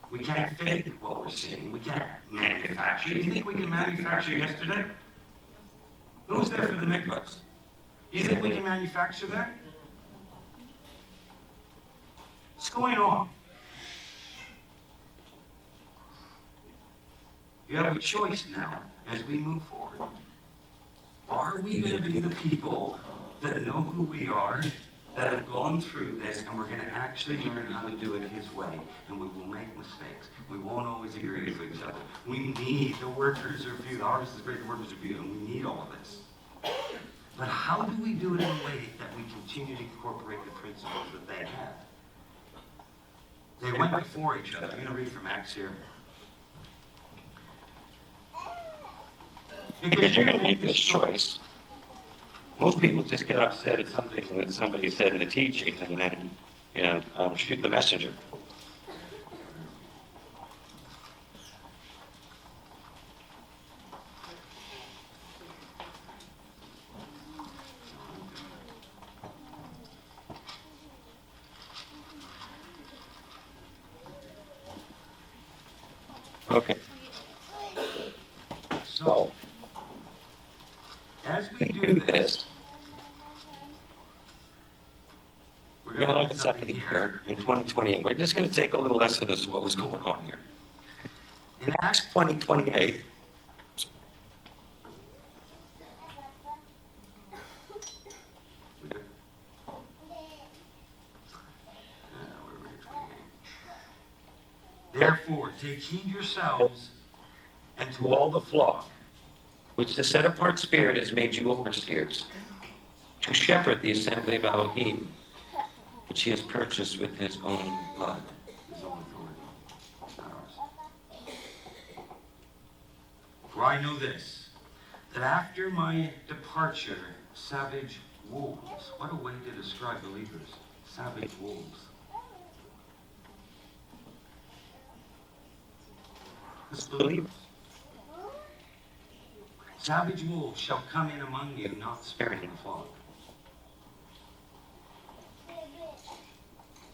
We can't fake what we're seeing. We can't manufacture. Do you think we can manufacture yesterday? Who was there for the mikvahs? Do you think we can manufacture that? What's going on? You have a choice now as we move forward. Are we going to be the people that know who we are, that have gone through this, and we're going to actually learn how to do it His way, and we will make mistakes. We won't always agree with each other. We need the workers are few. The harvest is great, the workers are few, and we need all of this. But how do we do it in a way that we continue to incorporate the principles that they had? They went before each other. I'm going to read from Acts here. Because you're going to make this choice. Most people just get upset at something that somebody said in the teaching and then, shoot the messenger. Okay. So, as we do this, we're going to look at something here in 2028. We're just going to take a little lesson as to what was going on here. In Acts 20:28, therefore, take heed yourselves and to all the flock, which the set-apart Spirit has made you overseers, to shepherd the assembly of Elohim, which He has purchased with His own blood. His own authority, not ours. For I know this, that after my departure, savage wolves, what a way to describe believers, savage wolves. It's believers. Savage wolves shall come in among you, not sparing the flock.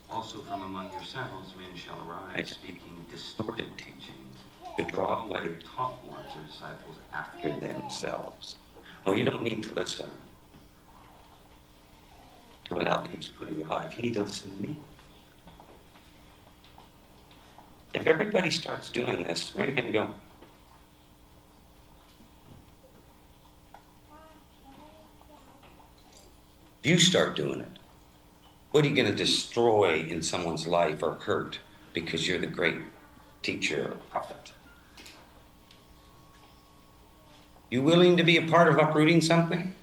Also from among yourselves men shall arise, speaking distorted teachings, to draw away taught ones or disciples after themselves. Oh, you don't need to listen to what else He's putting in your life. You need to listen to me. If everybody starts doing this, where are you going to go? If you start doing it, what are you going to destroy in someone's life or hurt because you're the great teacher or prophet? You willing to be a part of uprooting something?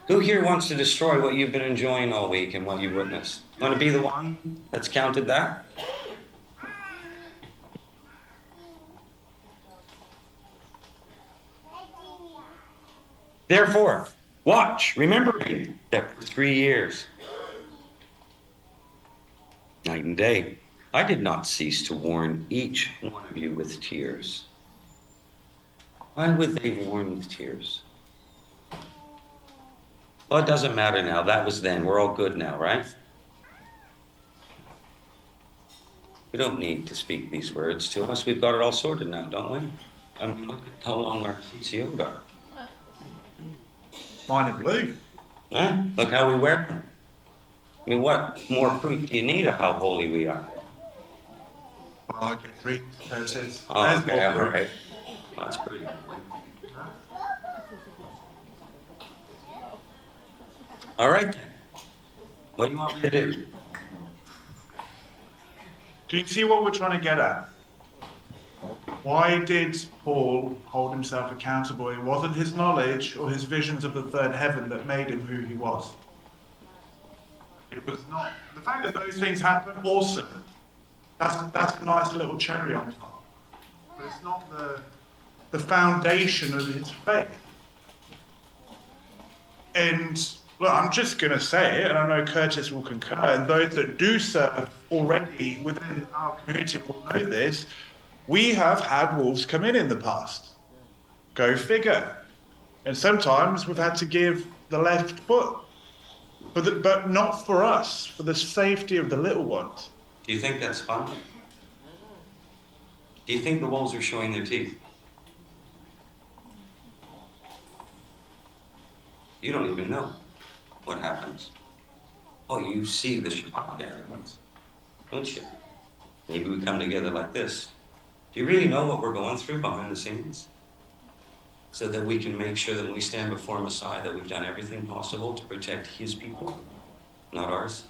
Who here wants to destroy what you've been enjoying all week and what you witnessed? Want to be the one that's counted that? Therefore, Watch, remembering that for 3 years, night and day, I did not cease to warn each one of you with tears. Why would they warn with tears? Well, it doesn't matter now. That was then. We're all good now, right? We don't need to speak these words to us. We've got it all sorted now, don't we? I mean, look at how long our CCO got. Mine are blue. Huh? Look how we wear them. I mean, what more proof do you need of how holy we are? Well, I get 3. There it is. Oh, There's okay, more all proof. right. Well, that's pretty holy. All right, then. What do you want me to do? Do you see what we're trying to get at? Why did Paul hold himself accountable? It wasn't his knowledge or his visions of the third heaven that made him who he was. It was not. The fact that those things happen, awesome. That's a nice little cherry on top. But it's not the foundation of his faith. And look, I'm just going to say it, and I know Curtis will concur, and those that do serve already within our community will know this. We have had wolves come in the past. Go figure. And sometimes we've had to give the left foot. But not for us, for the safety of the little ones. Do you think that's fun? Do you think the wolves are showing their teeth? You don't even know what happens. Oh, you see the shock elements, don't you? Maybe we come together like this. Do you really know what we're going through behind the scenes? So that we can make sure that when we stand before Messiah that we've done everything possible to protect his people, not ours.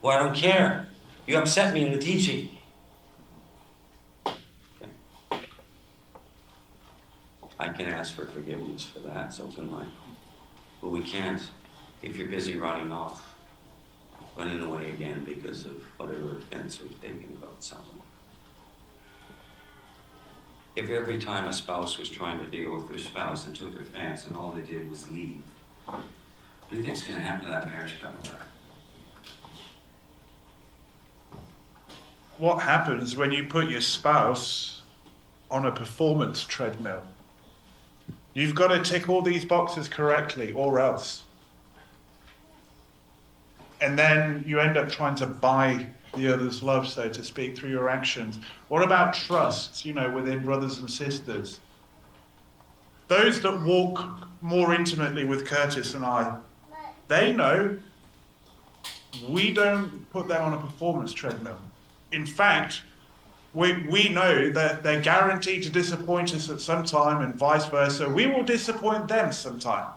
Well, I don't care. You upset me in the teaching. Okay. I can ask for forgiveness for that, it's open line. But we can't if you're busy running away again because of whatever offense we've taken about someone. If every time a spouse was trying to deal with their spouse and took offense and all they did was leave, what do you think's going to happen to that marriage couple? What happens when you put your spouse on a performance treadmill? You've got to tick all these boxes correctly or else. And then you end up trying to buy the other's love, so to speak, through your actions. What about trust, within brothers and sisters? Those that walk more intimately with Curtis and I, they know we don't put them on a performance treadmill. In fact, we know that they're guaranteed to disappoint us at some time and vice versa. We will disappoint them sometime.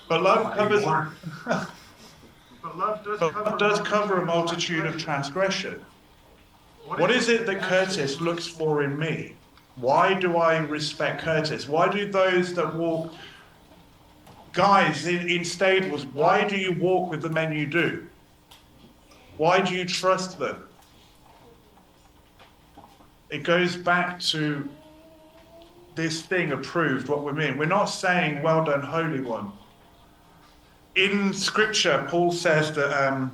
But love covers... But love does cover a multitude of transgression. What is it that Curtis looks for in me? Why do I respect Curtis? Why do those that walk... Guys in stables, why do you walk with the men you do? Why do you trust them? It goes back to this thing approved, what we mean. We're not saying, well done, Holy One. In Scripture, Paul says that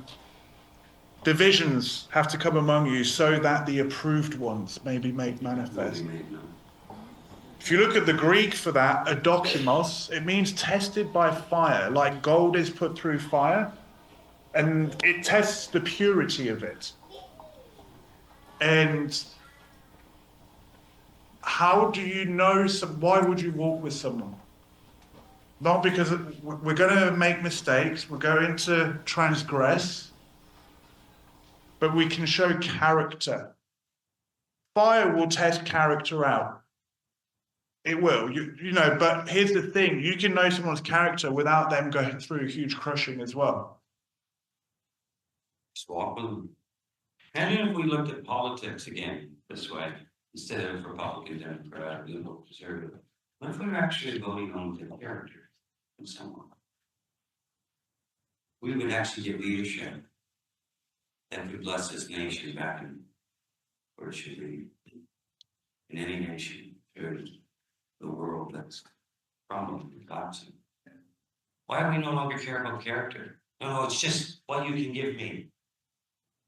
divisions have to come among you so that the approved ones may be made manifest. If you look at the Greek for that, adokimos, it means tested by fire, like gold is put through fire, and it tests the purity of it. And how do you know, why would you walk with someone? Not because we're going to make mistakes, we're going to transgress, but we can show character. Fire will test character out. It will, but here's the thing, you can know someone's character without them going through huge crushing as well. Swap them. And if we looked at politics again this way, instead of Republican, Democrat, Liberal, Conservative, what if we were actually voting on the character of someone? We would actually give leadership that would bless this nation back in where it should be in any nation, period, the world that's crumbling and collapsing. Why do we no longer care about character? No, it's just what you can give me.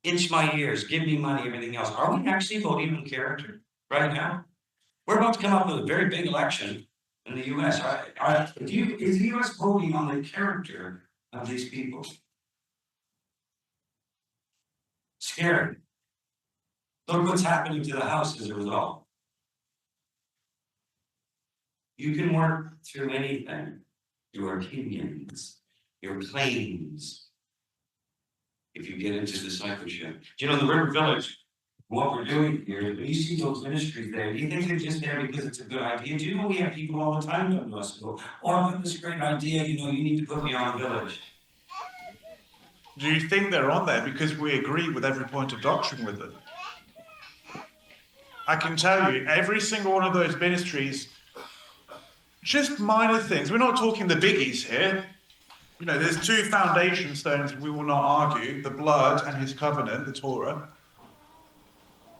Itch my ears, give me money, everything else. Are we actually voting on character right now? We're about to come up with a very big election in the U.S. Is the U.S. voting on the character of these people? Scary. Look what's happening to the House as a result. You can work through anything, your opinions, your claims, if you get into discipleship. Do you know the River Village? What we're doing here, when you see those ministries there, do you think they're just there because it's a good idea? Do you know we have people all the time come to us and go, oh, I've got this great idea, you need to put me on the village. Do you think they're on there because we agree with every point of doctrine with them? I can tell you, every single one of those ministries, just minor things. We're not talking the biggies here. There's two foundation stones we will not argue, the blood and his covenant, the Torah.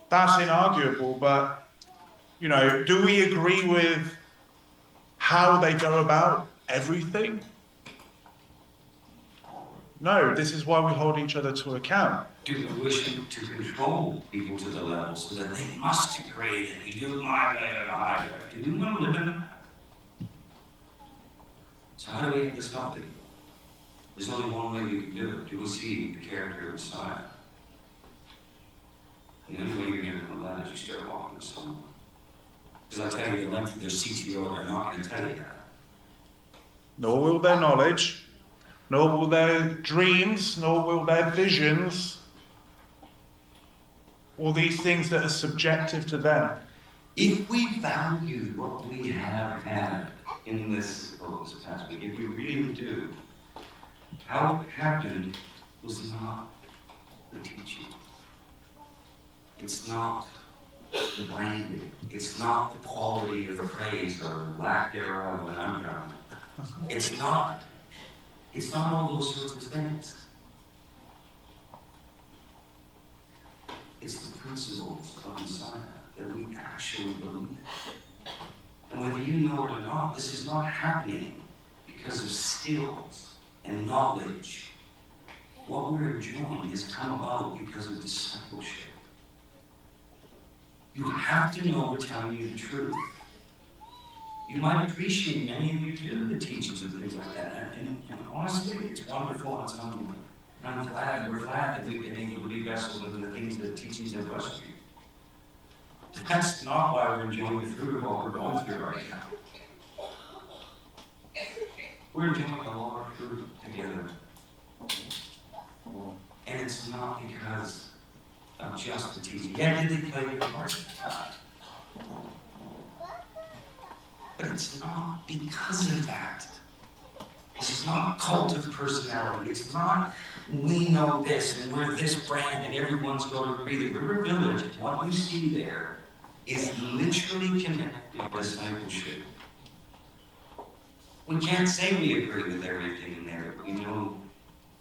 That's inarguable, but, do we agree with how they go about everything? No, this is why we hold each other to account. Do we wish to control people to the level so that they must agree that you do my way or my way? Do we want to live in that? So how do we have to stop it? There's only one way we can do it. Do we see the character of Messiah? And the only way you're going to know that is you start walking with someone. Because I tell you, the length of their CTO, they're not going to tell you that. Nor will their knowledge, nor will their dreams, nor will their visions, all these things that are subjective to them. If we value what we have had in this past week, if we really do, how it happened was not the teaching. It's not the branding. It's not the quality of the praise or lack thereof when I'm drunk. It's not all those sorts of things. It's the principles of Messiah that we actually believe. And whether you know it or not, this is not happening because of skills and knowledge. What we're enjoying has come about because of discipleship. You have to know we're telling you the truth. You might appreciate, many of you do, the teachings and things like that. And honestly, it's wonderful and it's humbling. And I'm glad, we're glad that we've been able to be vessels of the things that teachings have blessed you. That's not why we're enjoying the fruit of what we're going through right now. We're enjoying a lot of fruit together. And it's not because of just the teaching. Yeah, did they play your part? But it's not because of that. This is not a cult of personality. It's not we know this and we're this brand and everyone's going to agree. The River Village, what you see there, is literally connected to discipleship. We can't say we agree with everything in there, but we know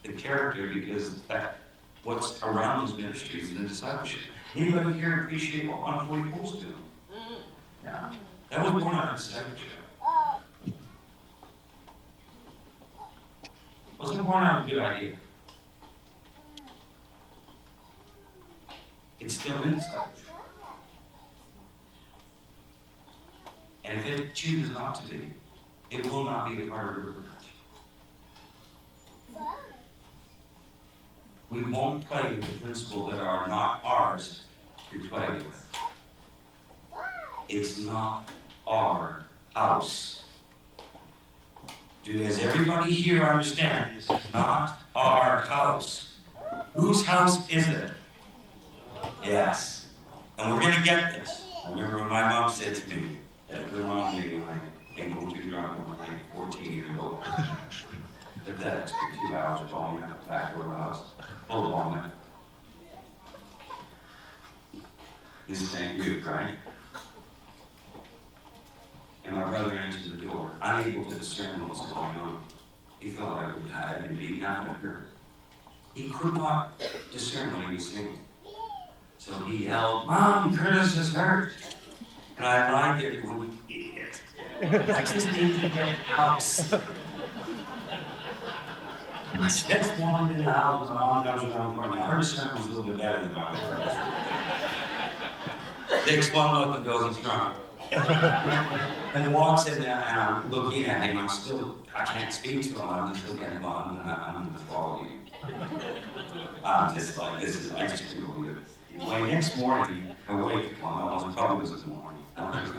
the character because that what's around those ministries and the discipleship. Anybody here appreciate what 144 is doing? Yeah. That was born out of discipleship. Wasn't born out of a good idea. It's still in discipleship. And if it chooses not to be, it will not be a part of the River Village. We won't play with the principles that are not ours to play with. It's not our house. Does everybody here understand? This is not our house. Whose house is it? Yes. And we're going to get this. I remember when my mom said to me, that reminds me when I came home too drunk when I was 14 years old. But that took 2 hours following me back to the house. Full of vomit. This ain't good, right? And my brother answered the door, unable to discern what was going on. He thought I would have been beaten out of her. He could not discern what he was saying. So he yelled, "Mom, Curtis is hurt." And I lied there going, "Idiot. I just need to get house." My steps wanted in the house, my mom comes around the corner. Her son was a little bit better than mine. Takes one look and goes, "He's drunk." And walks in there, and I'm looking at him. I can't speak to him. I'm just looking at him, I'm going to follow you. I'm just like, I just feel weird. Well, next morning, I wake up, it probably was in the morning. I don't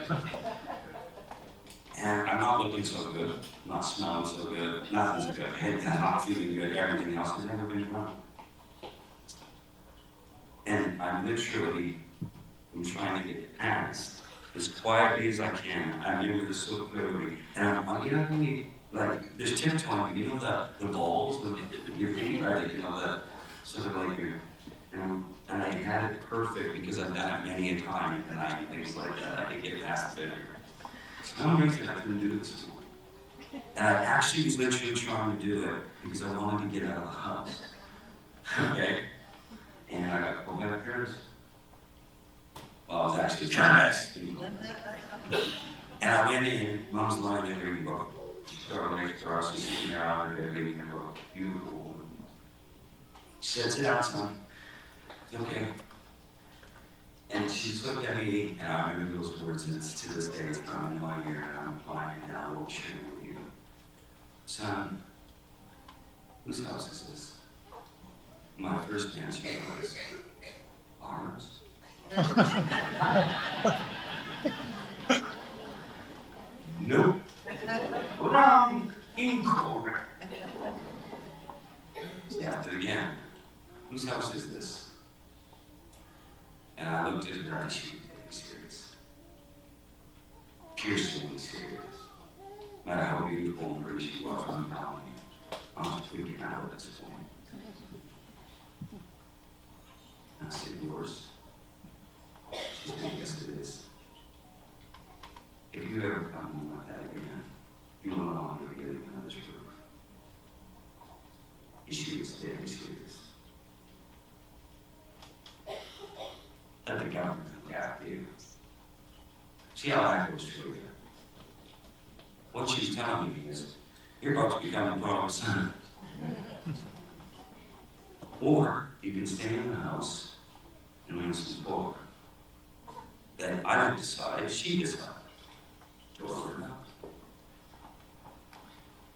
know. And I'm not looking so good, not smelling so good, nothing's good. I'm not feeling good, everything else has never been wrong. And I'm literally, I'm trying to get past as quietly as I can. I remember this so clearly. And I'm, you know, like, there's tiptoeing, you know, the balls with your feet, right? You know, the sort of like your, and I had it perfect because I've done it many a time, and things like that. I could get past it. I'm reason I couldn't do this morning. And I actually was literally trying to do it because I wanted to get out of the house. Okay? And I got pulled back here. Well, I was actually trying to. And I went in, Mom's lying there reading a book. She started next to us, she's sitting there out there reading a book. Beautiful. She said, "Sit down, son." Okay. And she's looked at me, and I remember those words, and it's to this day, it's coming in my ear, and I'm applying it now. I will share with you. "Son, whose house is this?" My first answer was, "Ours." Nope. Wrong. Incorrect. After again, "Whose house is this?" And I looked at her and she was getting serious. Piercingly serious. No matter how beautiful and pretty she was, I'm telling you, I was freaking out at this point. And I said, "Yours?" She said, "Yes, it is. If you ever come like that again, you will no longer be living on this roof." And she was very serious. Let the government look after you. See how that goes for you. What she's telling me is, you're about to become a prodigal son. Or you can stay in the house and learn some support. Then I don't decide, she decides. Go over now.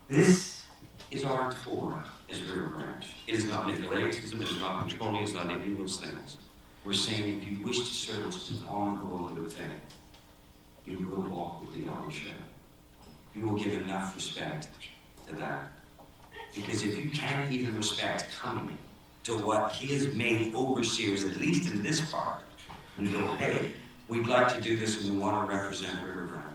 This is our Torah, is River Branch. It is not manipulatism, it is not controlling, it is not any of those things. We're saying if you wish to serve us as an honorable and good thing, you will walk with the eldership. You will give enough respect to that. Because if you can't even respect coming to what he has made overseers, at least in this part, and go, "Hey, we'd like to do this and we want to represent River Branch."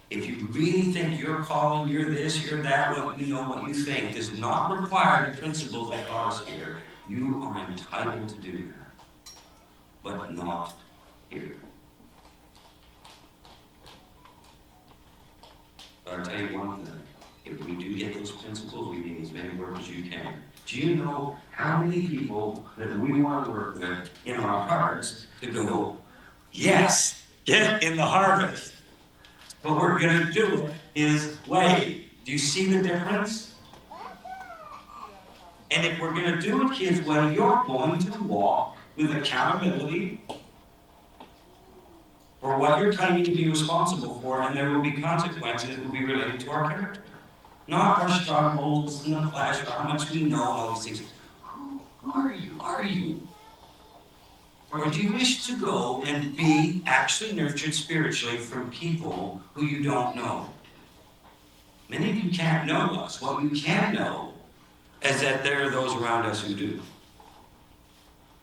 If you really think you're calling, you're this, you're that, what you know, what you think does not require the principles that are here, you are entitled to do that, but not here. But I'll tell you one thing, if we do get those principles, we need as many work as you can. Do you know how many people that we want to work with in our hearts to go, "Yes, get in the harvest"? What we're going to do is, wait, do you see the difference? And if we're going to do it his way, you're going to walk with accountability for what you're claiming to be responsible for, and there will be consequences that will be related to our character. Not our strongholds in the flesh, or how much we know, all these things. Who are you? Are you? Or do you wish to go and be actually nurtured spiritually from people who you don't know? Many of you can't know us. What you can know is that there are those around us who do.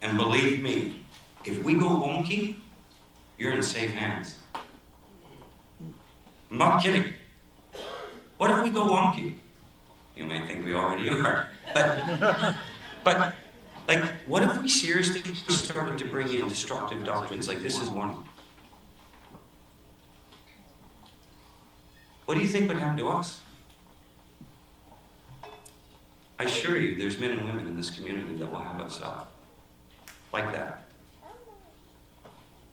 And believe me, if we go wonky, you're in safe hands. I'm not kidding. What if we go wonky? You may think we already are. But like, what if we seriously started to bring in destructive doctrines? Like, this is one. What do you think would happen to us? I assure you, there's men and women in this community that will have us up. like that?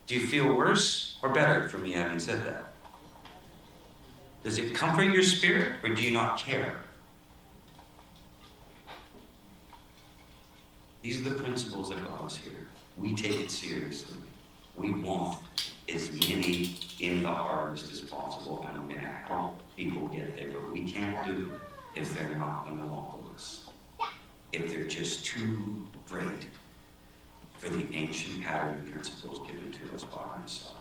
Do you feel worse or better for me having said that? Does it comfort your spirit, or do you not care? These are the principles that got us here. We take it seriously. We want as many in the harvest as possible, and we're going to help people get there, but we can't do it if they're not going to walk with us. If they're just too great for the ancient pattern principles given to us by our Messiah.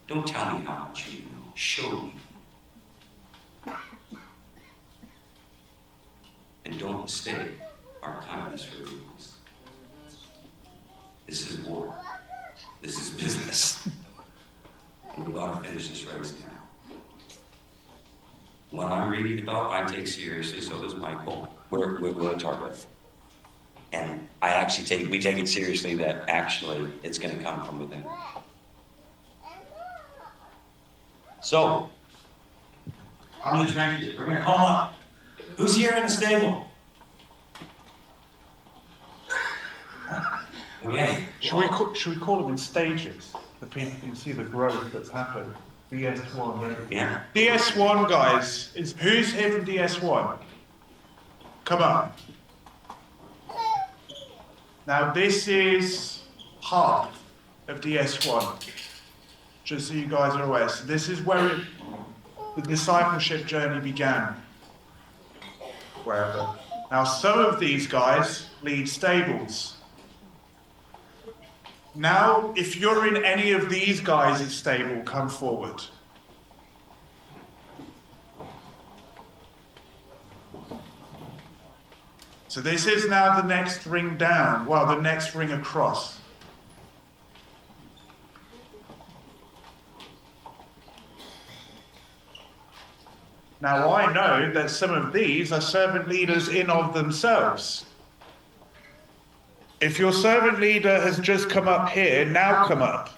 Don't tell me how much you know. Show me. And don't mistake our kindness for weakness. This is war. This is business. And we've got to finish this race now. What I'm reading about, I take seriously, so does Michael. We're going to talk about it. And we take it seriously that actually it's going to come from within. So, I'm the transit. We're going to call up. Who's here in the stable? Okay. Should we call them in stages? The people can see the growth that's happened. DS1. Yeah. DS1, guys. Who's here from DS1? Come on. Now this is half of DS1. Just so you guys are aware. So this is where the discipleship journey began. Wherever. Now some of these guys lead stables. Now, if you're in any of these guys' stable, come forward. So this is now the next ring down, well, the next ring across. Now I know that some of these are servant leaders in of themselves. If your servant leader has just come up here, now come up.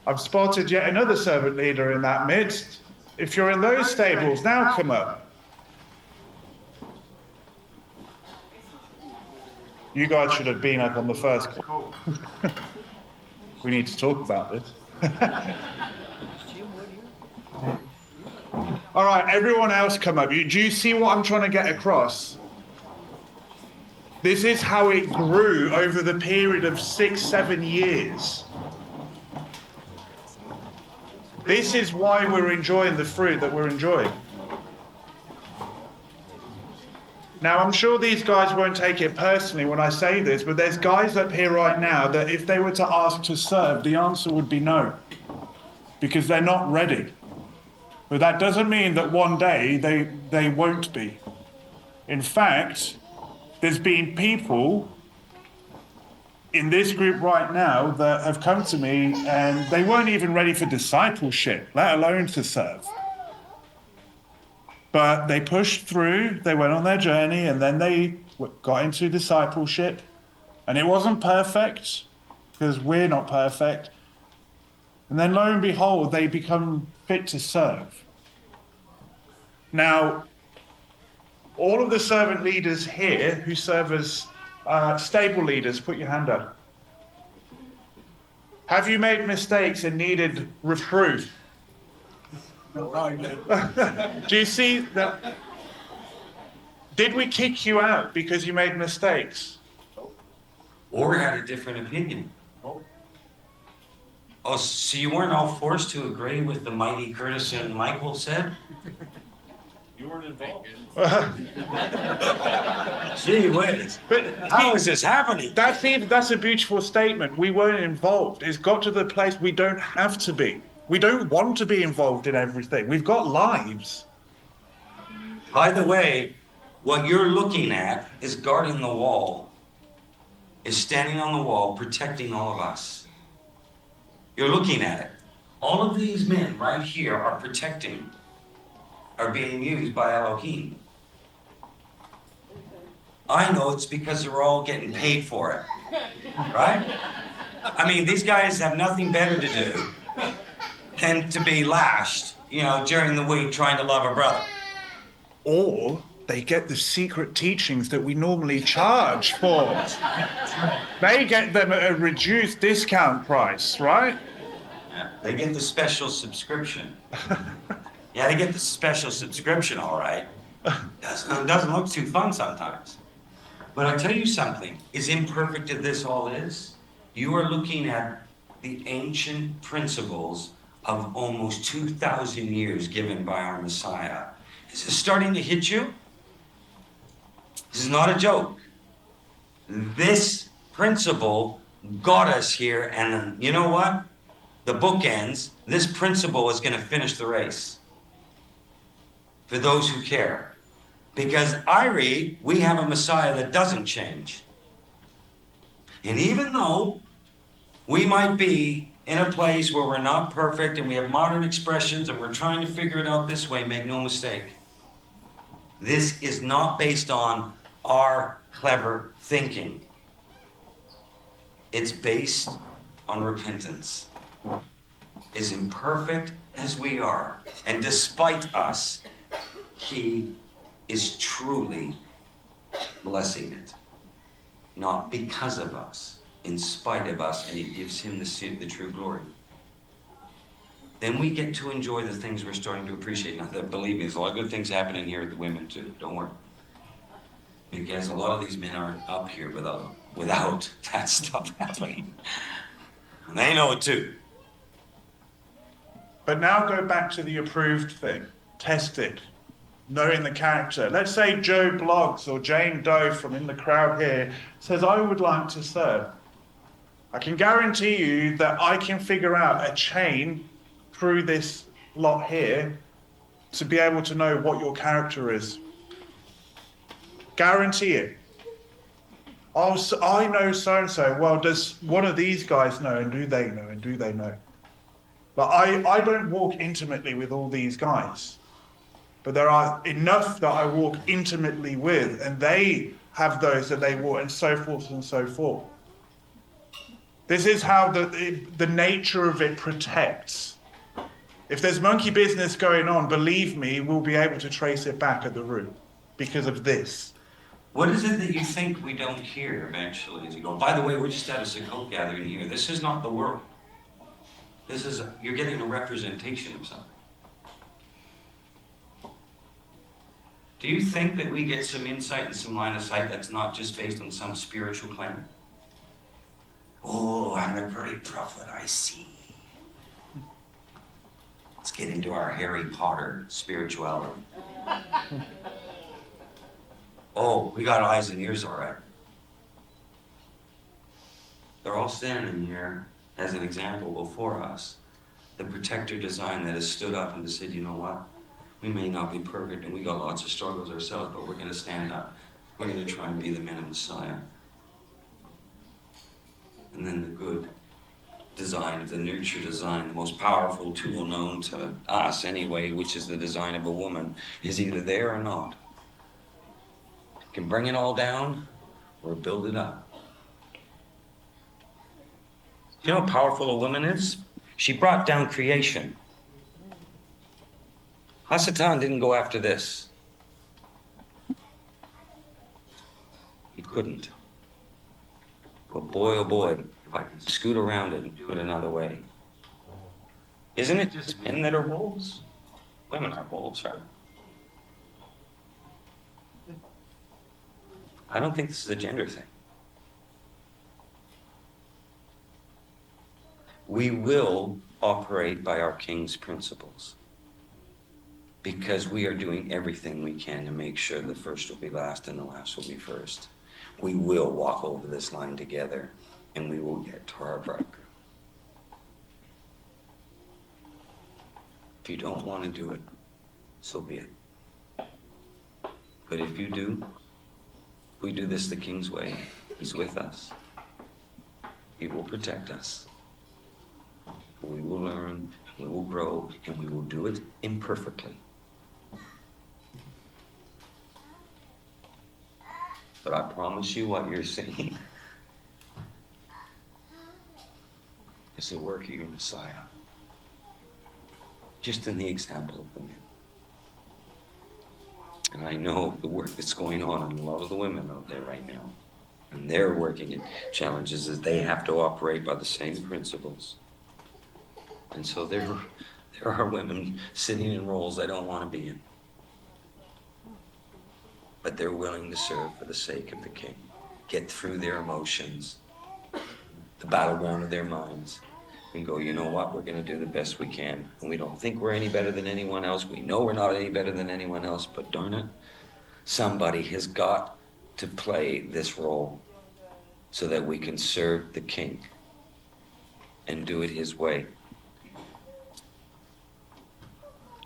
I've spotted yet another servant leader in that midst. If you're in those stables, now come up. You guys should have been up on the first call. We need to talk about this. All right, everyone else come up. Do you see what I'm trying to get across? This is how it grew over the period of 6-7 years. This is why we're enjoying the fruit that we're enjoying. Now, I'm sure these guys won't take it personally when I say this, but there's guys up here right now that if they were to ask to serve, the answer would be no, because they're not ready. But that doesn't mean that one day they won't be. In fact, there's been people in this group right now that have come to me and they weren't even ready for discipleship, let alone to serve. But they pushed through, they went on their journey, and then they got into discipleship. And it wasn't perfect, because we're not perfect. And then lo and behold, they become fit to serve. Now, all of the servant leaders here who serve as stable leaders, put your hand up. Have you made mistakes and needed reproof? Do you see that? Did we kick you out because you made mistakes? Or had a different opinion? Oh, so you weren't all forced to agree with the mighty Curtis and Michael said? You weren't involved. Gee whiz. But how is this happening? That's a beautiful statement. We weren't involved. It's got to the place we don't have to be. We don't want to be involved in everything. We've got lives. By the way, what you're looking at is guarding the wall, is standing on the wall, protecting all of us. You're looking at it. All of these men right here are protecting, are being used by Elohim. I know it's because they're all getting paid for it. Right? I mean, these guys have nothing better to do than to be lashed, during the week trying to love a brother. Or they get the secret teachings that we normally charge for. They get them at a reduced discount price, right? Yeah, they get the special subscription. Yeah, they get the special subscription, all right. Doesn't look too fun sometimes. But I'll tell you something, as imperfect as this all is, you are looking at the ancient principles of almost 2,000 years given by our Messiah. Is this starting to hit you? This is not a joke. This principle got us here, and you know what? The book ends. This principle is going to finish the race. For those who care. Because I read, we have a Messiah that doesn't change. And even though we might be in a place where we're not perfect and we have modern expressions and we're trying to figure it out this way, make no mistake. This is not based on our clever thinking. It's based on repentance. As imperfect as we are, and despite us, he is truly blessing it. Not because of us, in spite of us, and it gives him the true glory. Then we get to enjoy the things we're starting to appreciate. Now, believe me, there's a lot of good things happening here with the women too. Don't worry. Because a lot of these men aren't up here without that stuff happening. And they know it too. But now go back to the approved thing. Tested. Knowing the character. Let's say Joe Bloggs or Jane Doe from in the crowd here says, I would like to serve. I can guarantee you that I can figure out a chain through this lot here to be able to know what your character is. Guarantee it. Oh, so I know so-and-so. Well, does one of these guys know, and do they know, and do they know? But I don't walk intimately with all these guys. But there are enough that I walk intimately with, and they have those that they walk, and so forth and so forth. This is how the nature of it protects. If there's monkey business going on, believe me, we'll be able to trace it back at the root because of this. What is it that you think we don't hear eventually as you go, by the way, we're just at a Sukkot gathering here. This is not the world. You're getting a representation of something. Do you think that we get some insight and some line of sight that's not just based on some spiritual claim? Oh, I'm a great prophet, I see. Let's get into our Harry Potter spirituality. Oh, we got eyes and ears, all right. They're all standing here as an example before us. The protector design that has stood up and said, you know what? We may not be perfect and we got lots of struggles ourselves, but we're going to stand up. We're going to try and be the men of Messiah. And then the good design, the nurture design, the most powerful tool known to us anyway, which is the design of a woman, is either there or not. Can bring it all down or build it up. You know how powerful a woman is? She brought down creation. Hasatan didn't go after this. He couldn't. But boy, oh boy, if I could scoot around it and do it another way. Isn't it just men that are wolves? Women are wolves, right? I don't think this is a gender thing. We will operate by our King's principles because we are doing everything we can to make sure the first will be last and the last will be first. We will walk over this line together and we will get to our bridegroom. If you don't want to do it, so be it. But if you do, we do this the King's way. He's with us. He will protect us. We will learn, we will grow, and we will do it imperfectly. But I promise you what you're seeing is the work of your Messiah. Just in the example of the men. And I know the work that's going on in a lot of the women out there right now. And they're working in challenges as they have to operate by the same principles. And so there are women sitting in roles they don't want to be in. But they're willing to serve for the sake of the King. Get through their emotions, the battleground of their minds, and go, you know what, we're going to do the best we can. And we don't think we're any better than anyone else. We know we're not any better than anyone else, but darn it, somebody has got to play this role so that we can serve the King and do it his way.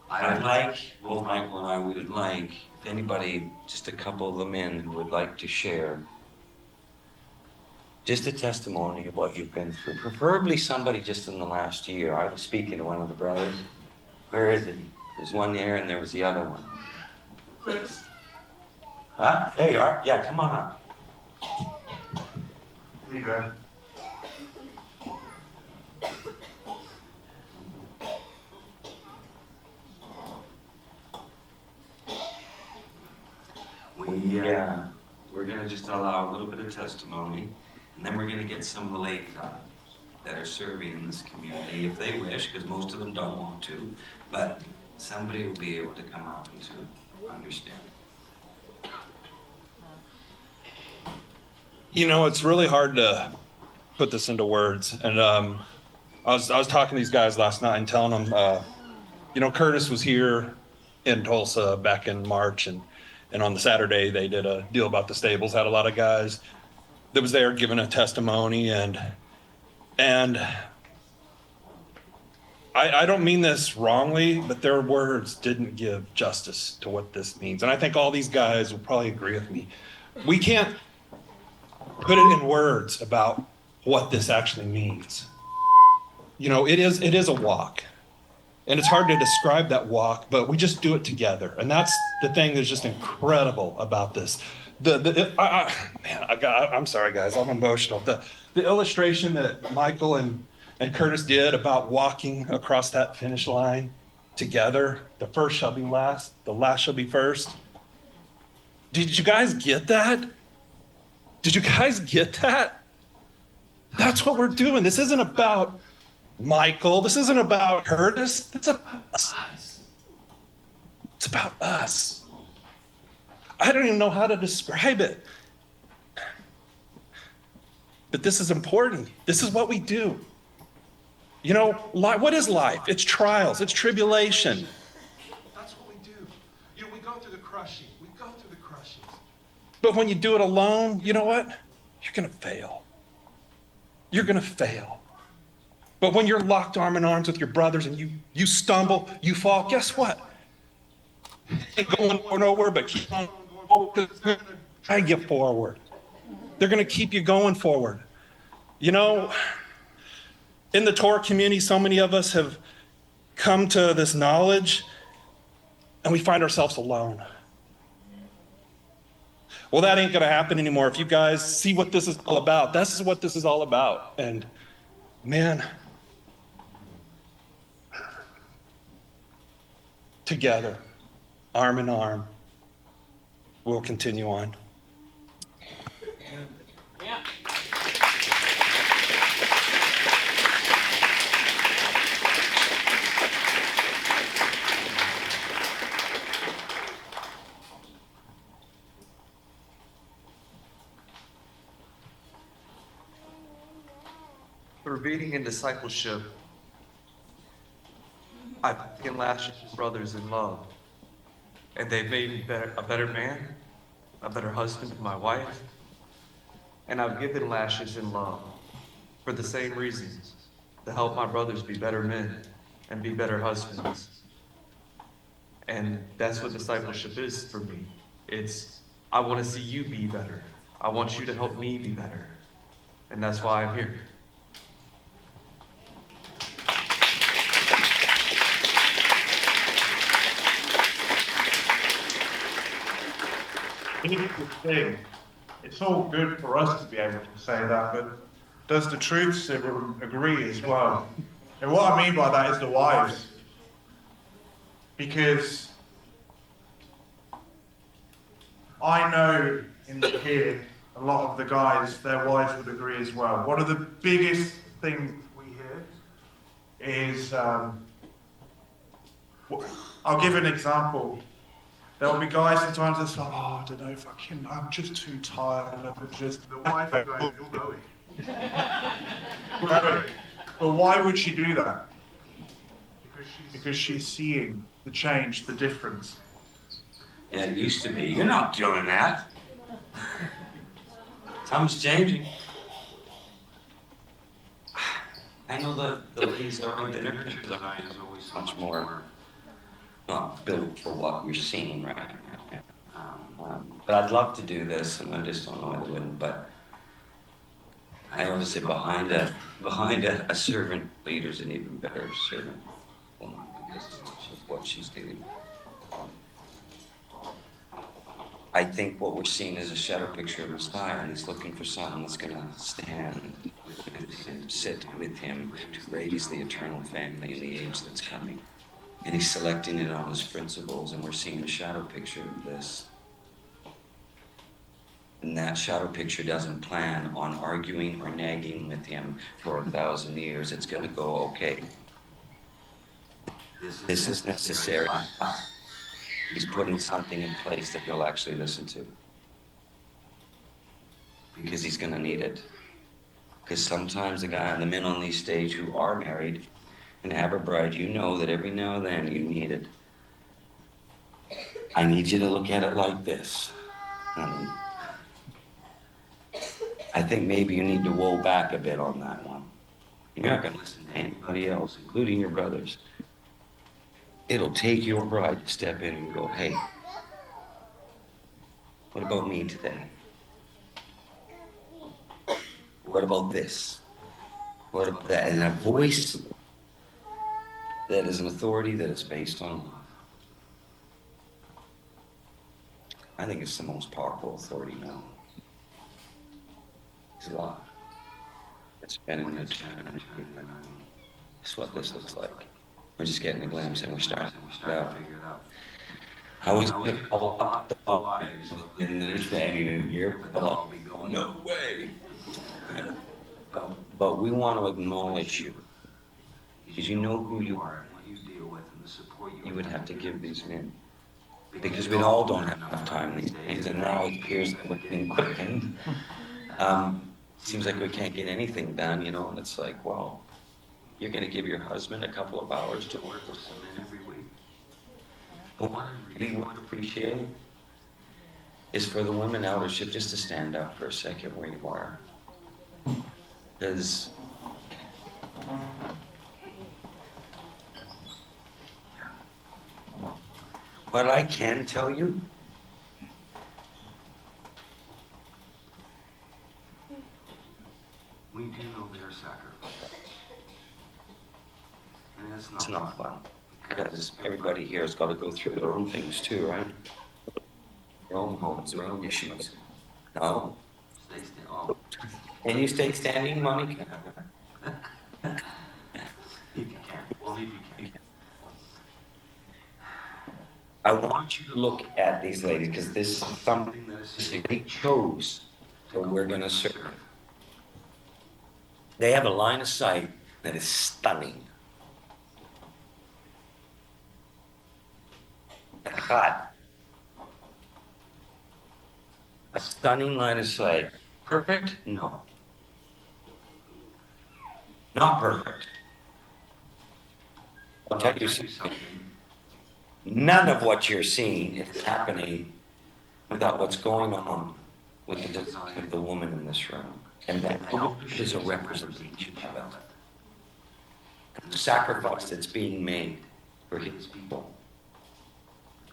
I'd like, both Michael and I would like, if anybody, just a couple of the men who would like to share just a testimony of what you've been through. Preferably somebody just in the last year. I was speaking to one of the brothers. Where is it? There's one there and there was the other one. Chris. Huh? There you are. Yeah, come on up. Here you go. We're going to just allow a little bit of testimony, and then we're going to get some of the lay that are serving in this community, if they wish, because most of them don't want to, but somebody will be able to come up and to understand. You know, it's really hard to put this into words. And I was talking to these guys last night and telling them, Curtis was here in Tulsa back in March, and on the Saturday they did a deal about the stables. Had a lot of guys that was there giving a testimony, and I don't mean this wrongly, but their words didn't give justice to what this means. And I think all these guys will probably agree with me. We can't put it in words about what this actually means. You know, it is a walk. And it's hard to describe that walk, but we just do it together. And that's the thing that's just incredible about this. I'm sorry, guys, I'm emotional. The illustration that Michael and Curtis did about walking across that finish line together, the first shall be last, the last shall be first. Did you guys get that? Did you guys get that? That's what we're doing. This isn't about Michael. This isn't about Curtis. It's about us. It's about us. I don't even know how to describe it. But this is important. This is what we do. You know, what is life? It's trials. It's tribulation. That's what we do. You know, we go through the crushing. But when you do it alone, you know what? You're going to fail. You're going to fail. But when you're locked arm in arms with your brothers and you stumble, you fall, guess what? Ain't going nowhere, but keep on going because they're going to drag you forward. They're going to keep you going forward. You know, in the Torah community, so many of us have come to this knowledge and we find ourselves alone. Well, that ain't going to happen anymore. If you guys see what this is all about, this is what this is all about. And man, together, arm in arm, we'll continue on. Yeah. Through being in discipleship, I've taken lashes brothers in love, and they've made me a better man, a better husband to my wife, and I've given lashes in love for the same reasons, to help my brothers be better men and be better husbands. And that's what discipleship is for me. It's, I want to see you be better. I want you to help me be better. And that's why I'm here. Here's the thing. it's all good for us to be able to say that, but does the truth agree as well? And what I mean by that is the wives. Because I know here, a lot of the guys, their wives would agree as well. One of the biggest things we hear is, I'll give an example. There'll be guys sometimes that say, oh, I don't know, I'm just too tired. The wife will go, you're going. But why would she do that? Because she's seeing the change, the difference. Yeah, it used to be. You're not doing that. Time's changing. I know the ladies that are in the nurture design is always so much more built for what we're seeing right now. But I'd love to do this, and I just don't know why I wouldn't. But I always say behind a servant leader's an even better servant woman because of what she's doing. I think what we're seeing is a shadow picture of Messiah, and he's looking for someone that's going to stand with him, sit with him, to raise the eternal family in the age that's coming. And he's selecting it on his principles, and we're seeing a shadow picture of this. And that shadow picture doesn't plan on arguing or nagging with him for 1,000 years. It's going to go, okay, this is necessary. He's putting something in place that he'll actually listen to. Because he's going to need it. Because sometimes the men on these stage who are married and have a bride, you know that every now and then you need it. I need you to look at it like this. I think maybe you need to woe back a bit on that one. You're not going to listen to anybody else, including your brothers. It'll take your bride to step in and go, hey, what about me today? What about this? What about that? And a voice that is an authority that is based on love. I think it's the most powerful authority now. It's love. It's been in the church. It's what this looks like. We're just getting a glimpse and we're starting to figure it out. I was going to call up the wives and they're standing in here, but they'll all be going, no way. But we want to acknowledge you. Because you know who you are and what you deal with and the support you would have to give these men. Because we all don't have enough time these days, and now it appears that we're getting quickened. Seems like we can't get anything done, and it's like, well, you're going to give your husband a couple of hours to work with some men every week. But what I really want to appreciate is for the women eldership just to stand up for a second where you are. Because what I can tell you we do know their sacrifice. And it's not fun. Because everybody here has got to go through their own things too, right? Their own homes, their own issues. No? Can you stay standing, Monica? If you can. Only if you can. I want you to look at these ladies because this is something that they chose that we're going to serve. They have a line of sight that is stunning. God. A stunning line of sight. Perfect? No. Not perfect. I'll tell you something. None of what you're seeing is happening without what's going on with the design of the woman in this room. And that is a representation of it. And the sacrifice that's being made for his people.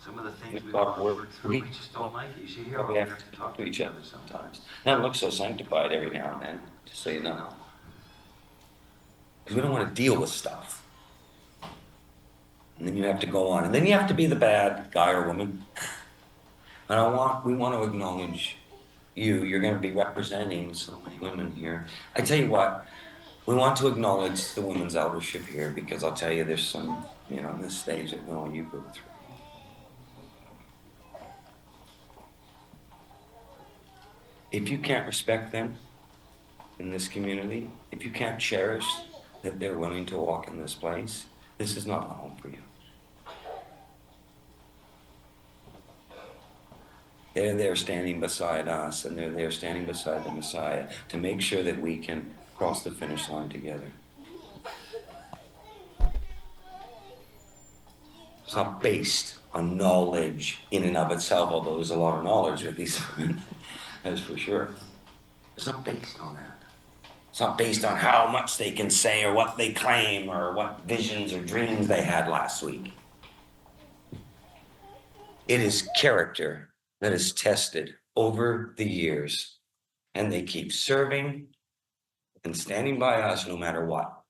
Some of the things we've got to work through, we just don't like it. You should hear we have to talk to each other sometimes. That looks so sanctified every now and then, just so you know. Because we don't want to deal with stuff. And then you have to go on. And then you have to be the bad guy or woman. And we want to acknowledge you're going to be representing so many women here. I tell you what, we want to acknowledge the women's eldership here because I'll tell you, there's some, in this stage that no one you go through. If you can't respect them in this community, if you can't cherish that they're willing to walk in this place, this is not a home for you. They're there standing beside us, and they're there standing beside the Messiah to make sure that we can cross the finish line together. It's not based on knowledge in and of itself, although there's a lot of knowledge with these women, that's for sure. It's not based on that. It's not based on how much they can say or what they claim or what visions or dreams they had last week. It is character that is tested over the years, and they keep serving and standing by us no matter what.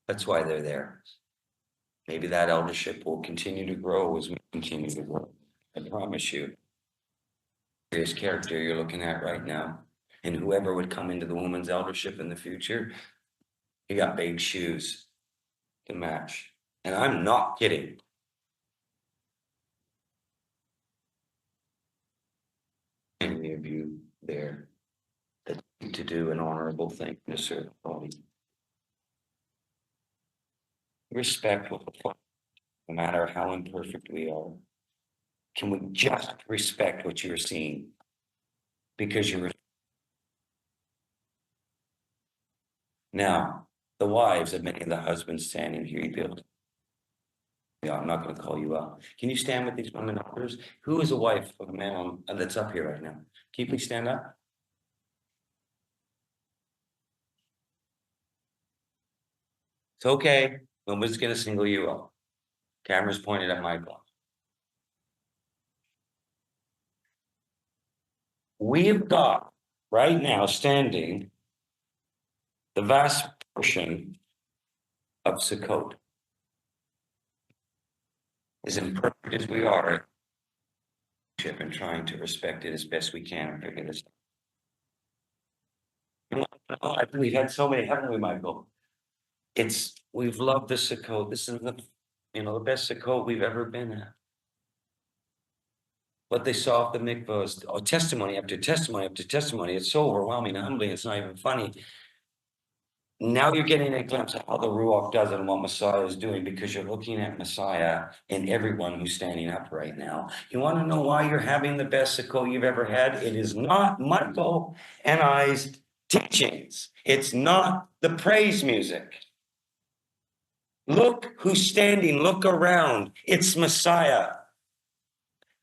That's why they're there. Maybe that eldership will continue to grow as we continue to grow. I promise you. Serious character you're looking at right now. And whoever would come into the women's eldership in the future, you got big shoes to match. And I'm not kidding. Any of you there that need to do an honorable thing to serve the body. Respect what the Father, no matter how imperfect we are. Can we just respect what you're seeing? Because you're now, the wives of many of the husbands standing here, you build. Yeah, I'm not going to call you out. Can you stand with these women elders? Who is a wife of a man that's up here right now? Can you please stand up? It's okay. Nobody's going to single you out. Camera's pointed at Michael. We've got right now standing the vast portion of Sukkot. As imperfect as we are, and trying to respect it as best we can and figure this out. We've had so many, haven't we, Michael? We've loved the Sukkot. This is the best Sukkot we've ever been at. What they saw at the mikvah is testimony after testimony after testimony. It's so overwhelming and humbling, it's not even funny. Now you're getting a glimpse of how the Ruach does it and what Messiah is doing, because you're looking at Messiah in everyone who's standing up right now. You want to know why you're having the best Sukkot you've ever had? It is not Michael and I's teachings. It's not the praise music. Look who's standing. Look around. It's Messiah.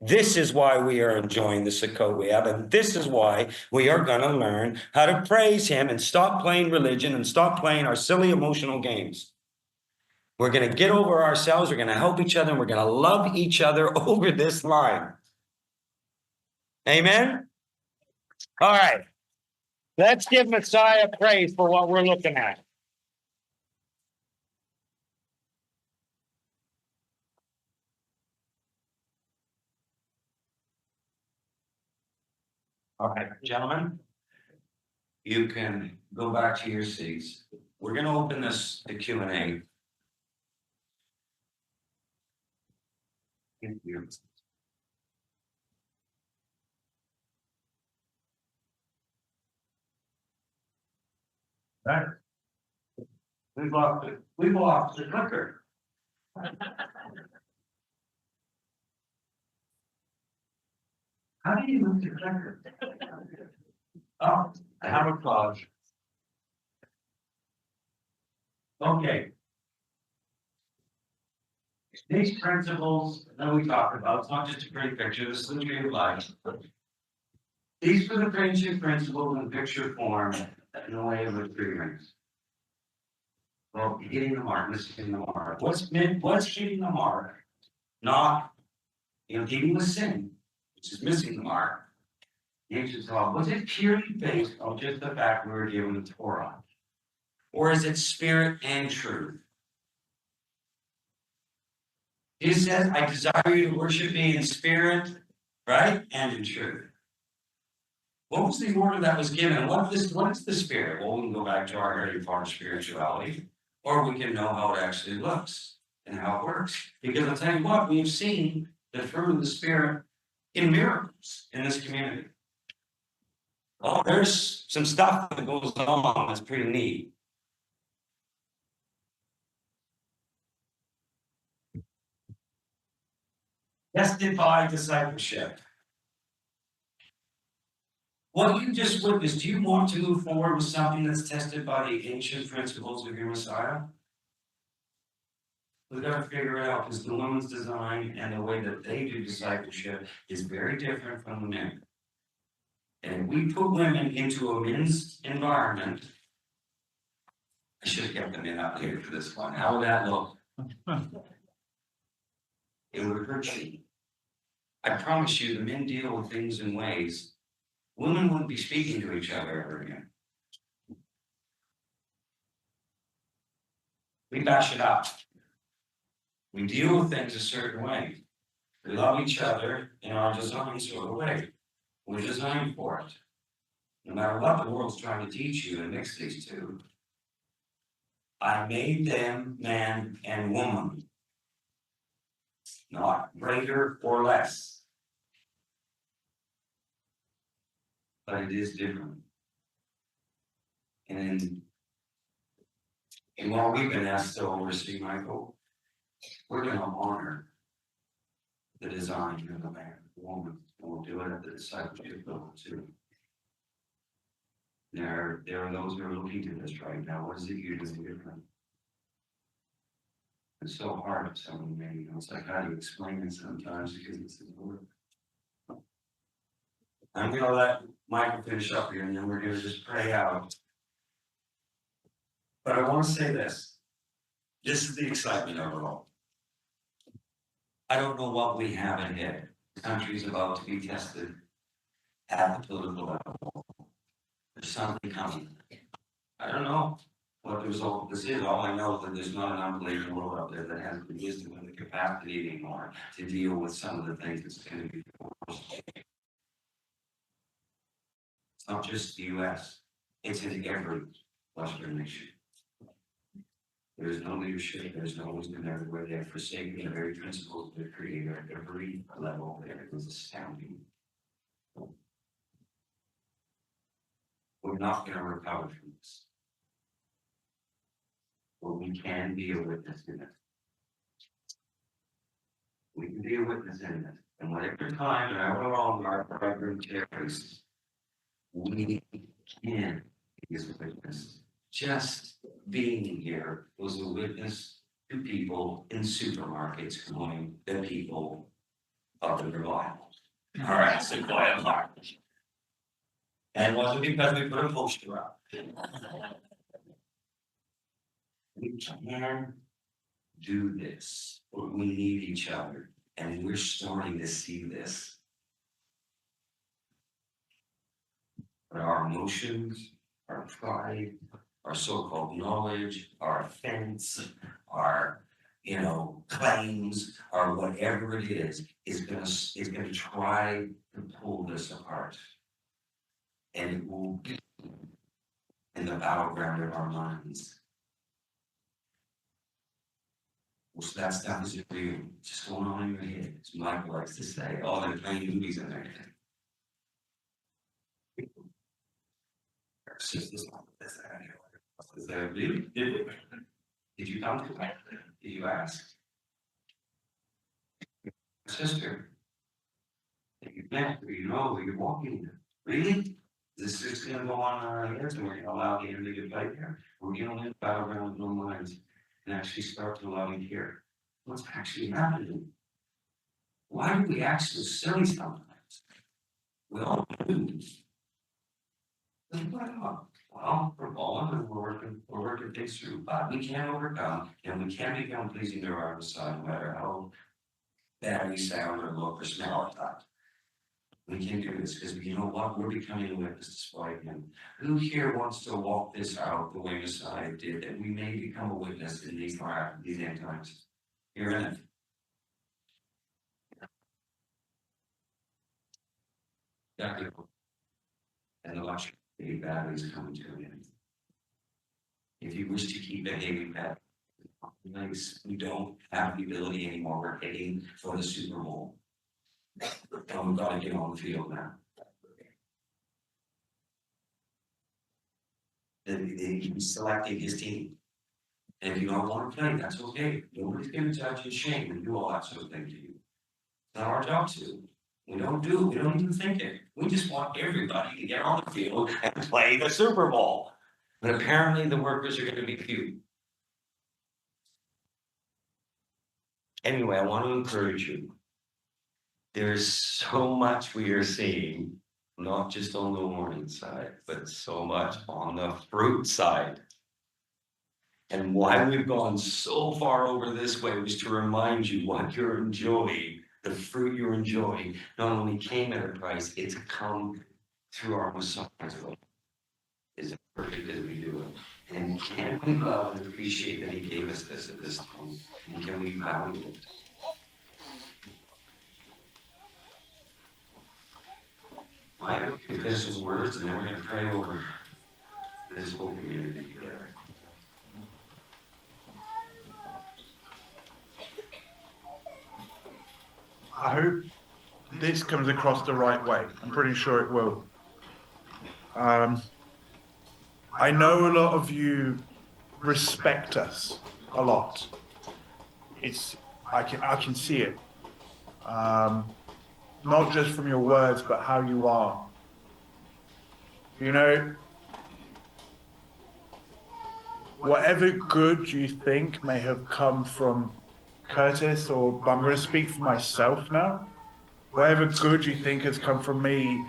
This is why we are enjoying the Sukkot we have, and this is why we are going to learn how to praise him and stop playing religion and stop playing our silly emotional games. We're going to get over ourselves, we're going to help each other, and we're going to love each other over this line. Amen? All right. Let's give Messiah praise for what we're looking at. All right, gentlemen, you can go back to your seats. We're going to open this to Q&A. Thank you. All right. We've lost the clicker. How do you move the clicker? Oh, I have a clause. Okay. These principles that we talked about, it's not just a pretty picture, this is the tree of life. These are the friendship principles in picture form in the way of the three rings. Well, hitting the mark, missing the mark. What's hitting the mark? Not, dealing with sin, which is missing the mark. Was it purely based on just the fact we were given the Torah? Or is it spirit and truth? He says, I desire you to worship me in spirit, right? And in truth. What was the order that was given? What is the spirit? Well, we can go back to our early part of spirituality, or we can know how it actually looks and how it works. Because I'll tell you what, we've seen the fruit of the spirit in miracles in this community. Well, there's some stuff that goes on that's pretty neat. Tested by discipleship. What you just witnessed, do you want to move forward with something that's tested by the ancient principles of your Messiah? We've got to figure it out because the women's design and the way that they do discipleship is very different from the men. And if we put women into a men's environment, I should have kept them in up here for this one. How would that look? It would hurt you. I promise you, the men deal with things in ways women wouldn't be speaking to each other ever again. We bash it up. We deal with things a certain way. We love each other in our design sort of way. We're designed for it. No matter what the world's trying to teach you and mix these two. I made them man and woman. Not greater or less. But it is different. And while we've been asked to oversee Michael, we're going to honor the design of the man, the woman, and we'll do it at the discipleship level too. There are those who are looking to this right now. What is it you do different? It's so hard to someone maybe. It's like, how do you explain it sometimes because it's in the word. I'm going to let Michael finish up here and then we're going to just pray out. But I want to say this. This is the excitement of it all. I don't know what we have ahead. The country's about to be tested at the political level. There's something coming. I don't know what the result of this is. All I know is that there's not an unbelieving world out there that has the wisdom and the capacity anymore to deal with some of the things that's going to be forced. It's not just the US, it's in every Western nation. There is no leadership, there is no wisdom everywhere. They have forsaken the very principles of the Creator at every level. There is astounding. We're not going to recover from this. But we can be a witness in it. We can be a witness in it. And whatever time and however long our program carries, we can be a witness. Just being here was a witness to people in supermarkets calling the people of the revival. All right, so quiet heart. And it wasn't because we put a poster up. We can do this, but we need each other. And we're starting to see this. But our emotions, our pride, our so-called knowledge, our offense, our claims, or whatever it is gonna try to pull this apart. And it will be in the battleground of our minds. Well, so that stuff is real, just going on in your head. As Michael likes to say, all they're playing movies in there. Our sisters like this. Is there really? Did you come to that? Did you ask? Sister, that you met, or you know, where you're walking. Really? This is gonna go on our heads and we're gonna allow the enemy to fight here. We're gonna live battleground with no minds and actually start to allow you to hear what's actually happening. Why do we act so silly sometimes? We all do. Well, we're fallen and we're working things through, but we can overcome and we can become pleasing to our Messiah, no matter how bad we sound or look or smell at that. We can do this because you know what? We're becoming a witness despite him. Who here wants to walk this out the way Messiah did, that we may become a witness in these end times? You're in it. badly is coming to an end. If you wish to keep behaving badly, we don't have the ability anymore. We're heading for the Super Bowl. And we've got to get on the field now. He's selecting his team. And if you don't want to play, that's okay. Nobody's going to judge you, shame, and do all that sort of thing to you. It's not our job to. We don't even think it. We just want everybody to get on the field and play the Super Bowl. But apparently the workers are going to be few. Anyway, I want to encourage you. There's so much we are seeing, not just on the warning side, but so much on the fruit side. And why we've gone so far over this way was to remind you what you're enjoying, the fruit you're enjoying, not only came at a price, it's come through our Messiah. Is it perfect as we do it? And can we love and appreciate that he gave us this at this time? And can we value it? I hope you confess his words, and then we're going to pray over this whole community together. I hope this comes across the right way. I'm pretty sure it will. I know a lot of you respect us a lot. I can see it. Not just from your words, but how you are. You know, whatever good you think may have come from Curtis, or I'm going to speak for myself now. Whatever good you think has come from me,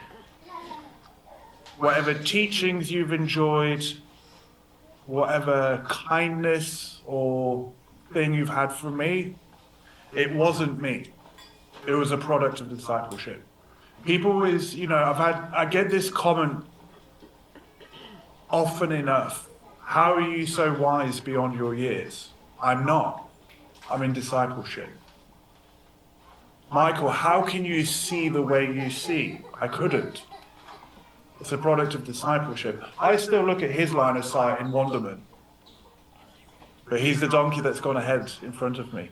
whatever teachings you've enjoyed, whatever kindness or thing you've had from me, it wasn't me. It was a product of discipleship. People always, I get this comment often enough. How are you so wise beyond your years? I'm not. I'm in discipleship. Michael, how can you see the way you see? I couldn't. It's a product of discipleship. I still look at his line of sight in wonderment. But he's the donkey that's gone ahead in front of me.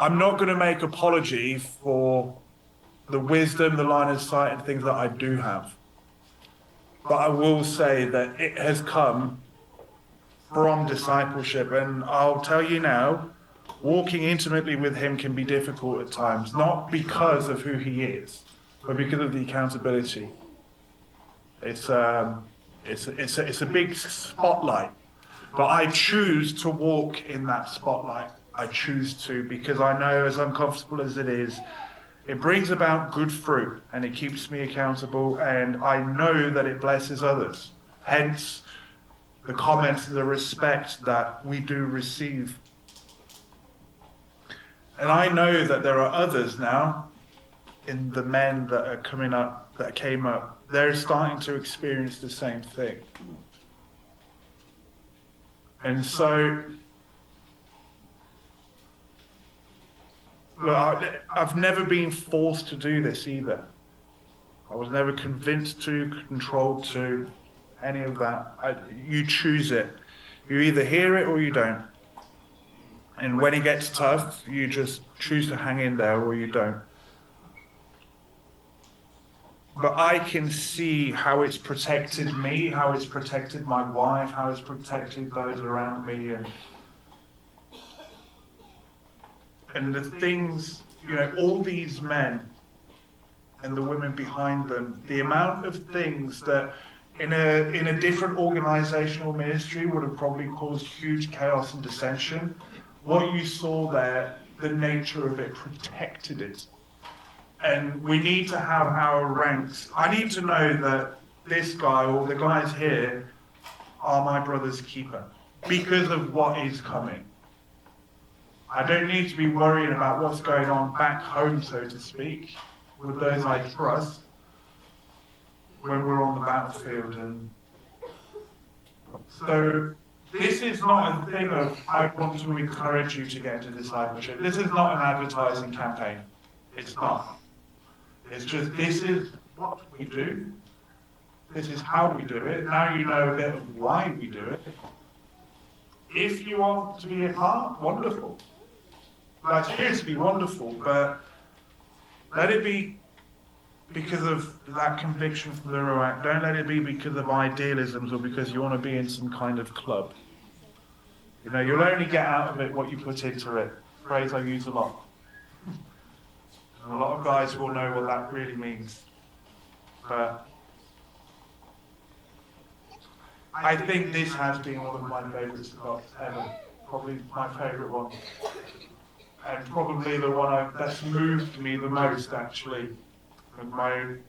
I'm not going to make apology for the wisdom, the line of sight, and things that I do have. But I will say that it has come from discipleship. And I'll tell you now, walking intimately with him can be difficult at times, not because of who he is, but because of the accountability. It's a big spotlight, but I choose to walk in that spotlight. I choose to, because I know, as uncomfortable as it is, it brings about good fruit and it keeps me accountable, and I know that it blesses others. Hence the comments and the respect that we do receive. And I know that there are others now, in the men that are coming up, that came up, they're starting to experience the same thing. And so, well, I've never been forced to do this either. I was never convinced to, controlled to, any of that. You choose it. You either hear it or you don't. And when it gets tough, you just choose to hang in there or you don't. But I can see how it's protected me, how it's protected my wife, how it's protected those around me, and the things, all these men and the women behind them, the amount of things that in a different organizational ministry would have probably caused huge chaos and dissension. What you saw there, the nature of it protected it. And we need to have our ranks. I need to know that this guy or the guys here are my brother's keeper because of what is coming. I don't need to be worrying about what's going on back home, so to speak, with those I trust when we're on the battlefield. And so this is not a thing of, I want to encourage you to get into discipleship. This is not an advertising campaign. It's not. It's just, this is what we do. This is how we do it. Now you know a bit of why we do it. If you want to be a part, wonderful. That's here to be wonderful, but let it be because of that conviction from the Ruach. Don't let it be because of idealisms or because you want to be in some kind of club. You know, you'll only get out of it what you put into it. Phrase I use a lot. And a lot of guys will know what that really means. But I think this has been one of my favourite Sukkots ever. Probably my favourite one. And probably the one that's moved me the most, actually. And I'm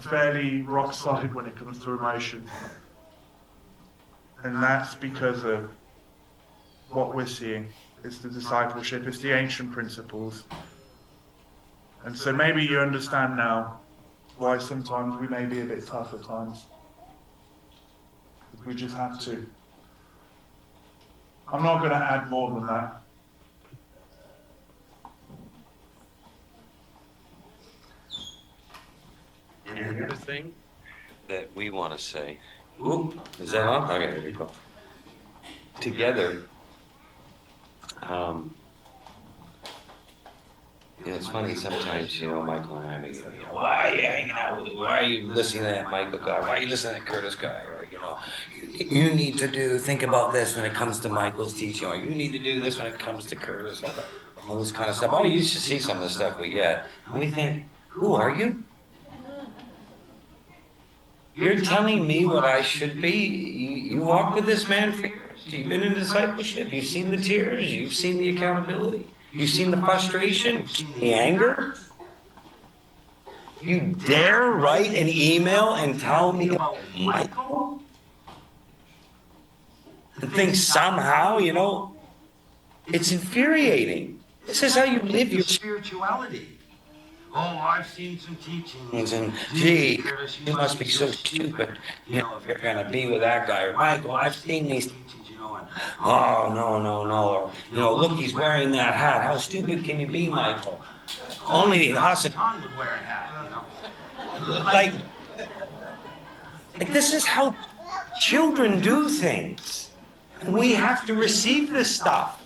fairly rock solid when it comes to emotion. And that's because of what we're seeing. It's the discipleship, it's the ancient principles. And so maybe you understand now why sometimes we may be a bit tough at times. We just have to. I'm not going to add more than that. And the other thing that we want to say, ooh, is that on? Okay, there we go. Together, it's funny sometimes, Michael and I, why are you hanging out with, why are you listening to that Michael guy? Why are you listening to that Curtis guy? Or, you need to think about this when it comes to Michael's teaching, or you need to do this when it comes to Curtis, all this kind of stuff. Oh, you should see some of the stuff we get. And we think, who are you? You're telling me what I should be? You walk with this man for years. You've been in discipleship. You've seen the tears. You've seen the accountability. You've seen the frustration. You've seen the anger. You dare write an email and tell me about Michael? And think somehow, it's infuriating. This is how you live your spirituality. Oh, I've seen some teachings, and gee, you must be so stupid, if you're going to be with that guy. Or, Michael, I've seen these teachings, and, oh, no. Or, look, he's wearing that hat. How stupid can you be, Michael? Only Hasatan would wear a hat, Like, this is how children do things. And we have to receive this stuff.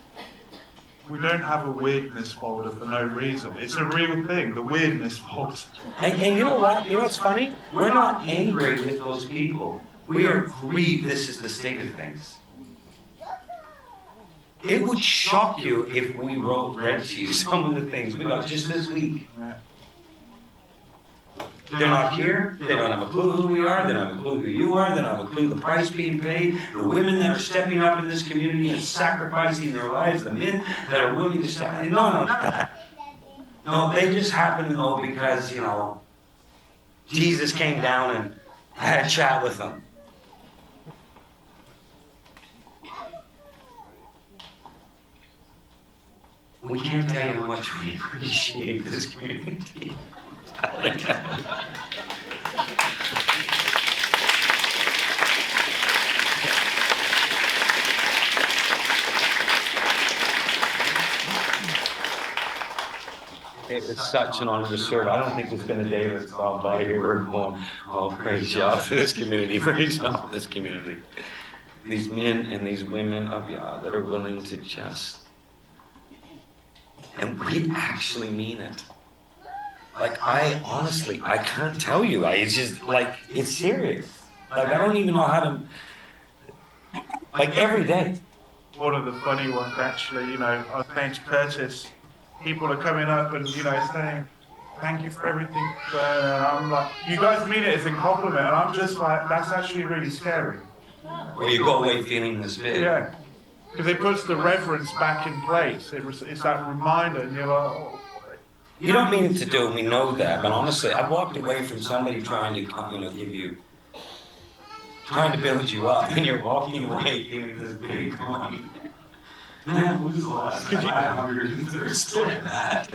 We don't have a weirdness folder for no reason. It's a real thing, the weirdness folder. And you know what? You know what's funny? We're not angry with those people. We are grieved this is the state of things. It would shock you if we read to you some of the things we got just this week. They're not here. They don't have a clue who we are. They don't have a clue who you are. They don't have a clue the price being paid. The women that are stepping up in this community and sacrificing their lives. The men that are willing to step in. No, none of that. No, they just happen to know because, Jesus came down and had a chat with them. We can't tell you how much we appreciate this community. It's such an honor to serve. I don't think there's been a day that's gone by here where we're going, oh, praise God for this community, praise God for this community. These men and these women of Yah that are willing to just, and we actually mean it. Like, I can't tell you. It's just, it's serious. I don't even know how to, every day. One of the funny ones, actually, I was saying to Curtis, people are coming up and, saying, thank you for everything. And I'm like, you guys mean it as a compliment. And I'm just like, that's actually really scary. Well, you go away feeling this big. Yeah. Because it puts the reverence back in place. It's that reminder, and you're like, oh. You don't mean it to do, we know that, but honestly, I've walked away from somebody trying to, trying to build you up, and you're walking away feeling this big money. Man, who's the last time I hungered and thirsted in that?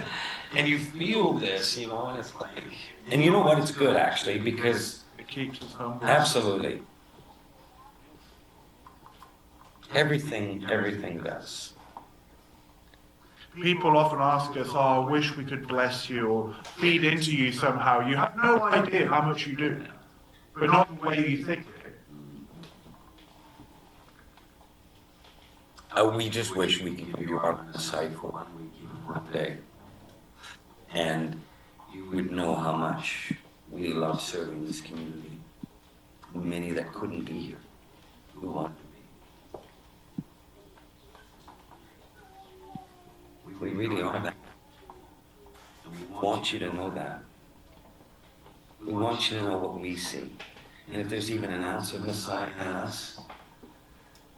And you feel this, and it's like, and you know what, it's good actually, because It keeps us humble. absolutely, everything does. People often ask us, oh, I wish we could bless you or feed into you somehow. You have no idea how much you do, but not the way you think it. We just wish we could give you our side for 1 week, even 1 day. And you would know how much we love serving this community. Many that couldn't be here, who want to be. We really are that. And we want you to know that. We want you to know what we see. And if there's even an ounce of Messiah in us,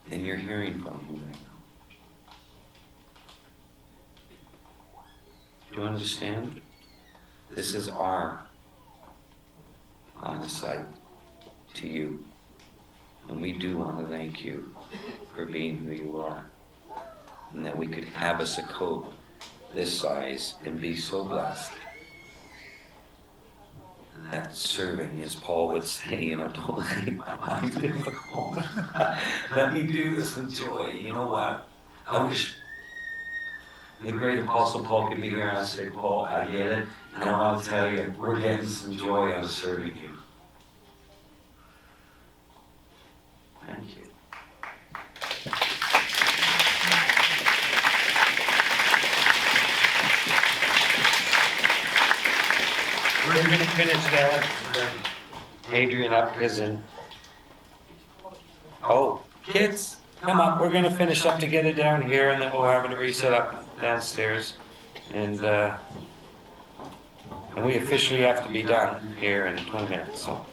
then you're hearing from him right now. Do you understand? This is our honest sight to you. And we do want to thank you for being who you are. And that we could have a Sukkot this size and be so blessed. And that serving, as Paul would say, don't make my life difficult. Let me do this with joy. You know what? I wish the great Apostle Paul could be here and I say, Paul, I get it. And I want to tell you, we're getting some joy out of serving you. Thank you. We're going to finish that. Adrian up because kids, come up. We're going to finish up together down here and then we'll have a reset up downstairs. And we officially have to be done here in 20 minutes. So.